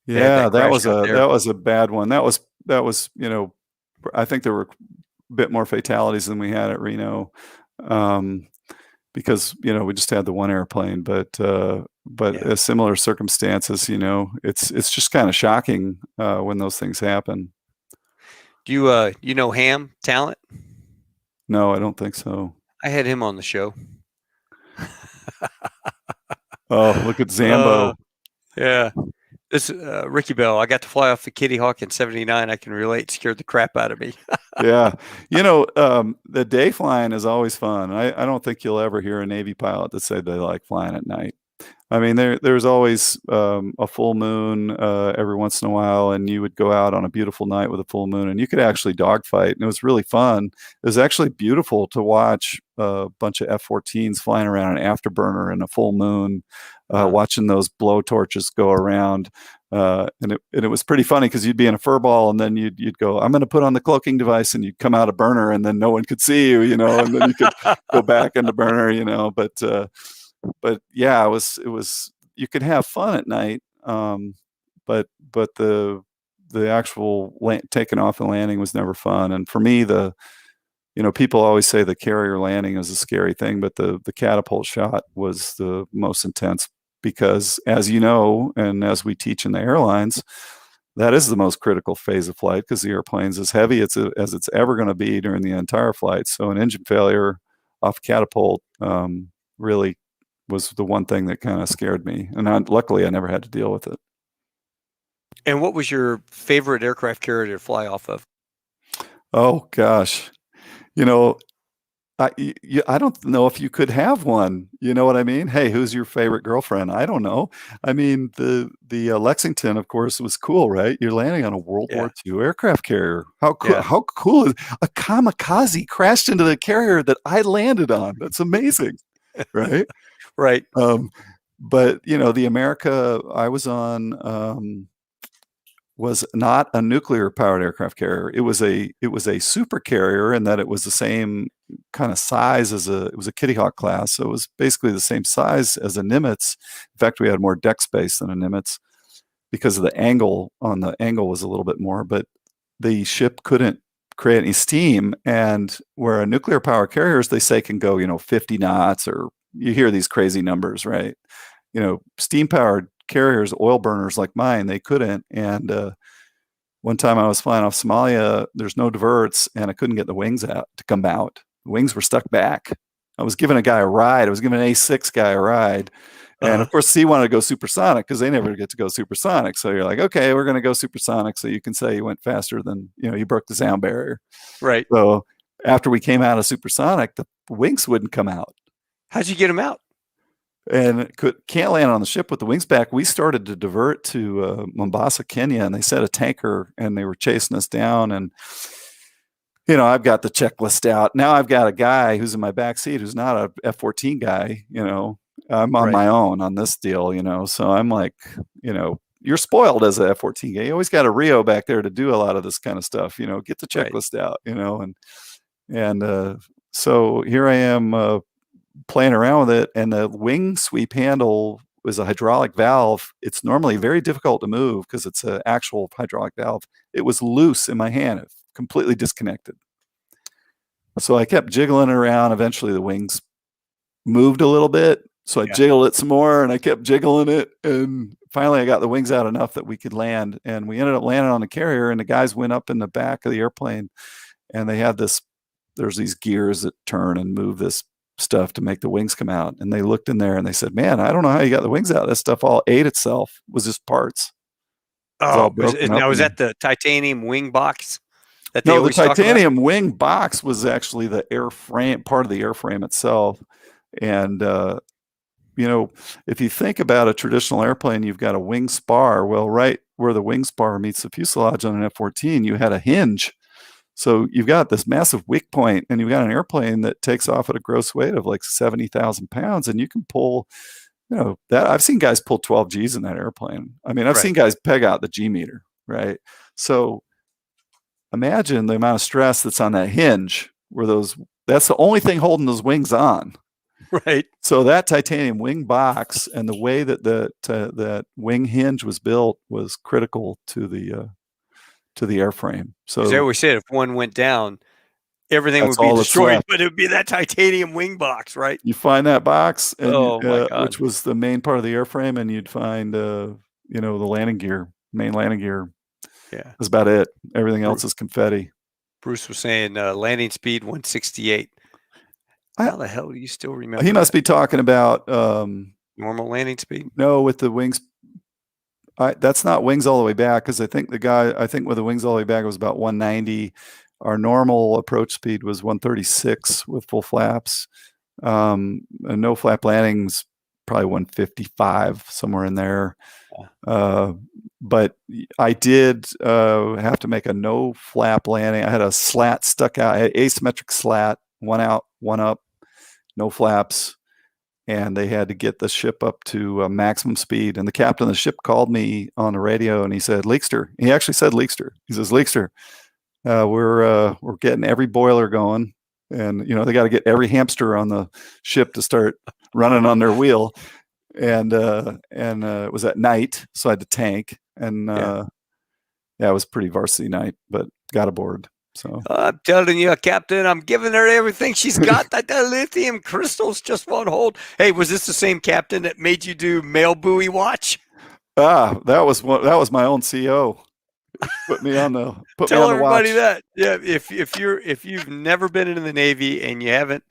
B: Yeah,
A: that was
B: a bad one. That was I think there were a bit more fatalities than we had at Reno, because we just had the one airplane. But similar circumstances, it's just kind of shocking when those things happen.
A: Do you know Ham Talent?
B: No, I don't think so.
A: I had him on the show.
B: Oh, look at Zambo.
A: Yeah. This Ricky Bell. I got to fly off the Kitty Hawk in '79. I can relate. Scared the crap out of me.
B: Yeah. The day flying is always fun. I don't think you'll ever hear a Navy pilot that say they like flying at night. I mean, there's always a full moon every once in a while, and you would go out on a beautiful night with a full moon, and you could actually dogfight, and it was really fun. It was actually beautiful to watch a bunch of F-14s flying around an afterburner in a full moon, watching those blow torches go around. And it was pretty funny because you'd be in a furball, and then you'd go, I'm going to put on the cloaking device, and you'd come out a burner, and then no one could see you, and then you could go back into burner, but yeah, it was you could have fun at night, but the actual taking off and landing was never fun. And for me, people always say the carrier landing is a scary thing, but the catapult shot was the most intense, because as you know, and as we teach in the airlines, that is the most critical phase of flight, because the airplane's as heavy as it's ever going to be during the entire flight. So an engine failure off catapult really was the one thing that kind of scared me. And luckily, I never had to deal with it.
A: And what was your favorite aircraft carrier to fly off of?
B: Oh, gosh. I don't know if you could have one. You know what I mean? Hey, who's your favorite girlfriend? I don't know. I mean, the Lexington, of course, was cool, right? You're landing on a World War II aircraft carrier. How cool is a kamikaze crashed into the carrier that I landed on? That's amazing, right?
A: Right.
B: But the America I was on was not a nuclear powered aircraft carrier. It was a super carrier in that it was the same kind of size it was a Kitty Hawk class. So it was basically the same size as a Nimitz. In fact, we had more deck space than a Nimitz because of the angle was a little bit more, but the ship couldn't create any steam. And where a nuclear power carriers, they say, can go, 50 knots, or you hear these crazy numbers, right? Steam powered carriers, oil burners like mine, they couldn't. And one time I was flying off Somalia, there's no diverts, and I couldn't get the wings out to come out. The wings were stuck back. I was giving a guy a ride. I was giving an A6 guy a ride. And of course, he wanted to go supersonic because they never get to go supersonic. So you're like, okay, we're going to go supersonic. So you can say you went faster than, you broke the sound barrier.
A: Right.
B: So after we came out of supersonic, the wings wouldn't come out.
A: How'd you get them out?
B: And can't land on the ship with the wings back. We started to divert to Mombasa, Kenya, and they set a tanker, and they were chasing us down. And I've got the checklist out. Now I've got a guy who's in my back seat who's not a F-14 guy. I'm on my own on this deal. So I'm like, you're spoiled as a F-14 guy. You always got a Rio back there to do a lot of this kind of stuff. Get the checklist out. And so here I am. Playing around with it, and the wing sweep handle was a hydraulic valve. It's normally very difficult to move because it's an actual hydraulic valve. It was loose in my hand, completely disconnected. So I kept jiggling it around. Eventually the wings moved a little bit. So I jiggled it some more, and I kept jiggling it. And finally I got the wings out enough that we could land, and we ended up landing on the carrier, and the guys went up in the back of the airplane, and they had there's these gears that turn and move this stuff to make the wings come out. And they looked in there and they said, man, I don't know how you got the wings out. This stuff all ate itself. It was just parts.
A: Now is that the titanium wing box?
B: No, the titanium wing box was actually the airframe, part of the airframe itself. And, if you think about a traditional airplane, you've got a wing spar. Well, right where the wing spar meets the fuselage on an F-14, you had a hinge. So you've got this massive wick point, and you've got an airplane that takes off at a gross weight of like 70,000 pounds, and you can pull, that I've seen guys pull 12 Gs in that airplane. I mean, I've seen guys peg out the G meter, right? So imagine the amount of stress that's on that hinge that's the only thing holding those wings on.
A: Right.
B: So that titanium wing box and the way that that wing hinge was built was critical to the airframe. So
A: they always said if one went down, everything would be destroyed, but it would be that titanium wing box, right?
B: You find that box, and
A: my God.
B: which was the main part of the airframe, and you'd find the landing gear, main landing gear.
A: Yeah,
B: that's about it. Everything else is confetti.
A: Bruce was saying landing speed 168. How the hell do you still remember?
B: He must be talking about
A: normal landing speed.
B: No, with the wings. That's not wings all the way back, because I think with the wings all the way back it was about 190. Our normal approach speed was 136 with full flaps. And no flap landings, probably 155, somewhere in there. But I did have to make a no flap landing. I had a slat stuck out. I had asymmetric slat, one out, one up, no flaps. And they had to get the ship up to maximum speed. And the captain of the ship called me on the radio, and he said, Leekster. He actually said Leekster. He says, Leekster, we're getting every boiler going. And, they got to get every hamster on the ship to start running on their wheel. And it was at night, so I had to tank. And it was a pretty varsity night, but got aboard. So
A: I'm telling you, Captain, I'm giving her everything she's got. That lithium crystals just won't hold. Hey, was this the same captain that made you do mail buoy watch?
B: That was my own CO. Put me on the
A: Tell everybody that. Yeah, if you've never been in the Navy and you haven't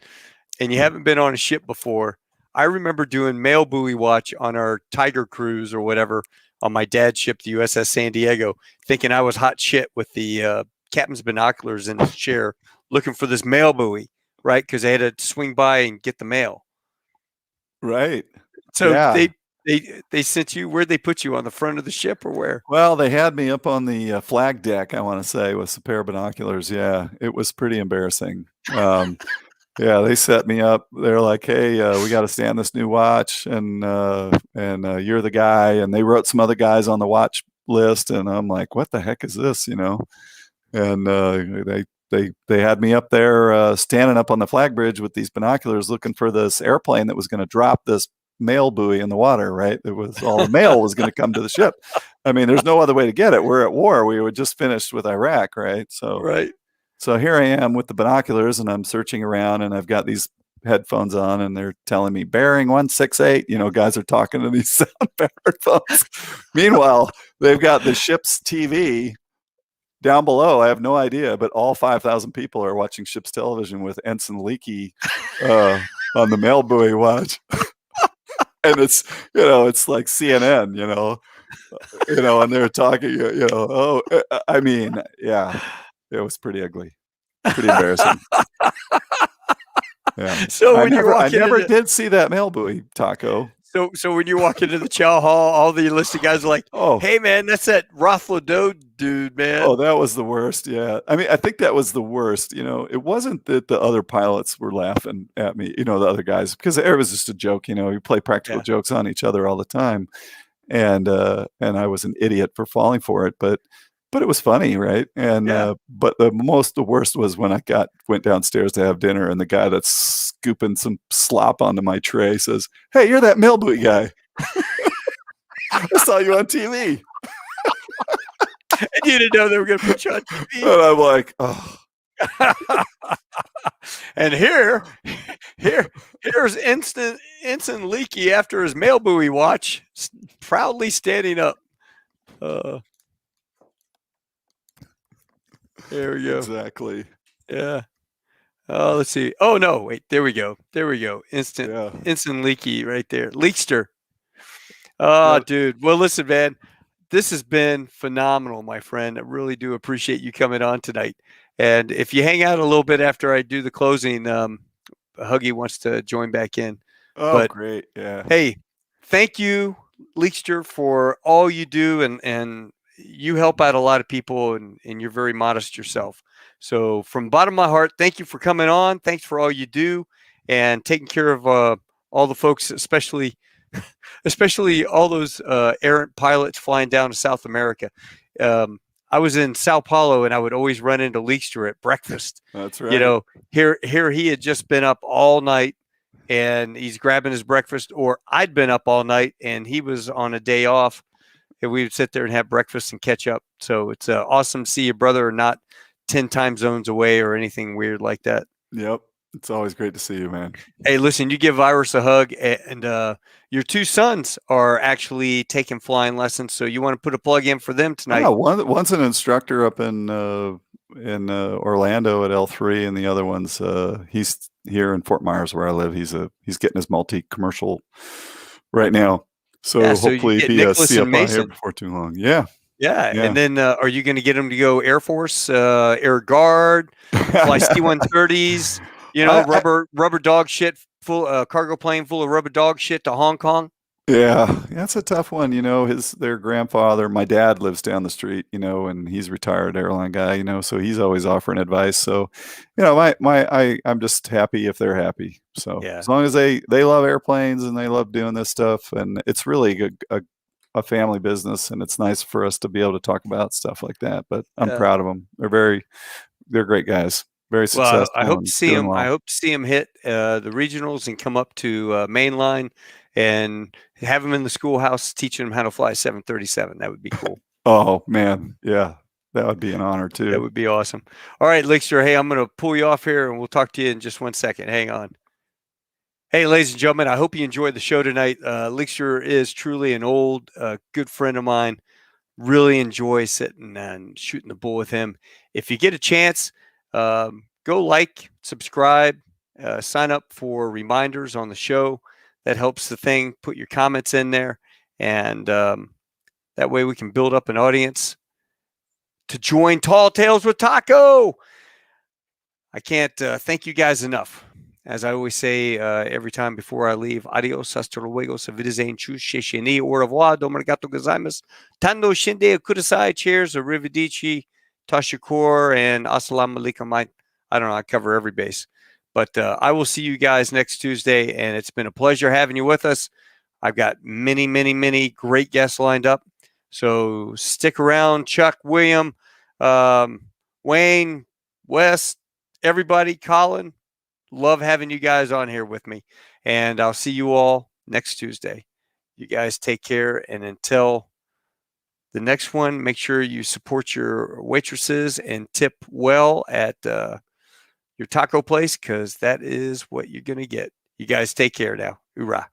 A: been on a ship before, I remember doing mail buoy watch on our Tiger cruise or whatever on my dad's ship, the U.S.S. San Diego, thinking I was hot shit with the captain's binoculars in his chair looking for this mail buoy, right? Because they had to swing by and get the mail.
B: Right.
A: So they sent you, where'd they put you, on the front of the ship or where?
B: Well, they had me up on the flag deck, I want to say, with a pair of binoculars. Yeah, it was pretty embarrassing. They set me up. They're like, hey, we got to stand this new watch, and you're the guy. And they wrote some other guys on the watch list, and I'm like, what the heck is this, And they had me up there standing up on the flag bridge with these binoculars looking for this airplane that was going to drop this mail buoy in the water, right? It was all the mail was going to come to the ship. I mean, there's no other way to get it. We're at war. We were just finished with Iraq, right? So here I am with the binoculars, and I'm searching around, and I've got these headphones on, and they're telling me bearing 168. Guys are talking to these sound headphones. Meanwhile, they've got the ship's TV down below. I have no idea, but all 5,000 people are watching ship's television with Ensign Leekey on the mail buoy watch. And it's like CNN, and they're talking, it was pretty ugly, pretty embarrassing. Yeah.
A: So
B: I never did see that mail buoy, Taco.
A: So when you walk into the chow hall, all the enlisted guys are like, "Oh, hey man, that's that Rothlo dude, man."
B: Oh, that was the worst. Yeah, I mean, I think that was the worst. It wasn't that the other pilots were laughing at me, the other guys, because it was just a joke. We play practical jokes on each other all the time, and I was an idiot for falling for it, but it was funny, right? And but the worst was when I went downstairs to have dinner, and the guy that's scooping some slop onto my tray says, "Hey, you're that mail buoy guy. I saw you on TV."
A: And you didn't know they were going to put you on TV.
B: And I'm like, oh.
A: And here Here's Ensign Leekey after his mail buoy watch, proudly standing up. There we go.
B: Exactly.
A: Yeah. Oh, let's see. Oh no, wait. There we go. Ensign Leekey right there. Leekster. Oh, dude. Well, listen, man. This has been phenomenal, my friend. I really do appreciate you coming on tonight. And if you hang out a little bit after I do the closing, Huggy wants to join back in.
B: Oh, great. Yeah.
A: Hey, thank you, Leekster, for all you do. And you help out a lot of people, and you're very modest yourself. So from the bottom of my heart, thank you for coming on. Thanks for all you do and taking care of all the folks, especially all those errant pilots flying down to South America. I was in Sao Paulo, and I would always run into Leekster at breakfast.
B: That's right.
A: You know, here he had just been up all night, and he's grabbing his breakfast, or I'd been up all night, and he was on a day off, and we would sit there and have breakfast and catch up. So it's awesome to see your brother, not 10 time zones away or anything weird like that.
B: Yep. It's always great to see you, man.
A: Hey, listen, you give Iris a hug, and your two sons are actually taking flying lessons. So you want to put a plug in for them tonight?
B: Yeah, one's an instructor up in Orlando at L3, and the other one's he's here in Fort Myers where I live. He's getting his multi-commercial right now. So hopefully be a CFI here before too long. Yeah.
A: And then are you going to get him to go Air Force, Air Guard, fly C-130s? You know, rubber dog shit, full cargo plane full of rubber dog shit to Hong Kong.
B: Yeah, that's a tough one. You know, their grandfather, my dad lives down the street, you know, and he's a retired airline guy, you know, so he's always offering advice. So, you know, I'm just happy if they're happy. So as long as they love airplanes and they love doing this stuff, and it's really a family business, and it's nice for us to be able to talk about stuff like that. But I'm proud of them. They're great guys. Very successful.
A: Well, I hope to see him. I hope to see him hit the regionals and come up to mainline and have him in the schoolhouse teaching him how to fly 737. That would be cool.
B: Oh man, yeah, that would be an honor too.
A: That would be awesome. All right, Leekster. Hey, I'm going to pull you off here, and we'll talk to you in just 1 second. Hang on. Hey, ladies and gentlemen, I hope you enjoyed the show tonight. Leekster is truly an old, good friend of mine. Really enjoy sitting and shooting the bull with him. If you get a chance, go like, subscribe, sign up for reminders on the show. That helps the thing. Put your comments in there, and that way we can build up an audience to join Tall Tales with Taco. I can't thank you guys enough. As I always say every time before I leave, adios, hasta luego, auf Wiedersehen, tschüss, shishini, au revoir, domarigato gozaimasu, tando shinde kudasai, cheers, arrivederci, tashakur, and assalamu alaikum. I don't know, I cover every base. But I will see you guys next Tuesday, and it's been a pleasure having you with us. I've got many, many, many great guests lined up. So stick around. Chuck, William, Wayne, Wes, everybody, Colin. Love having you guys on here with me. And I'll see you all next Tuesday. You guys take care. And until the next one, make sure you support your waitresses and tip well at your taco place, because that is what you're going to get. You guys take care now. Hoorah.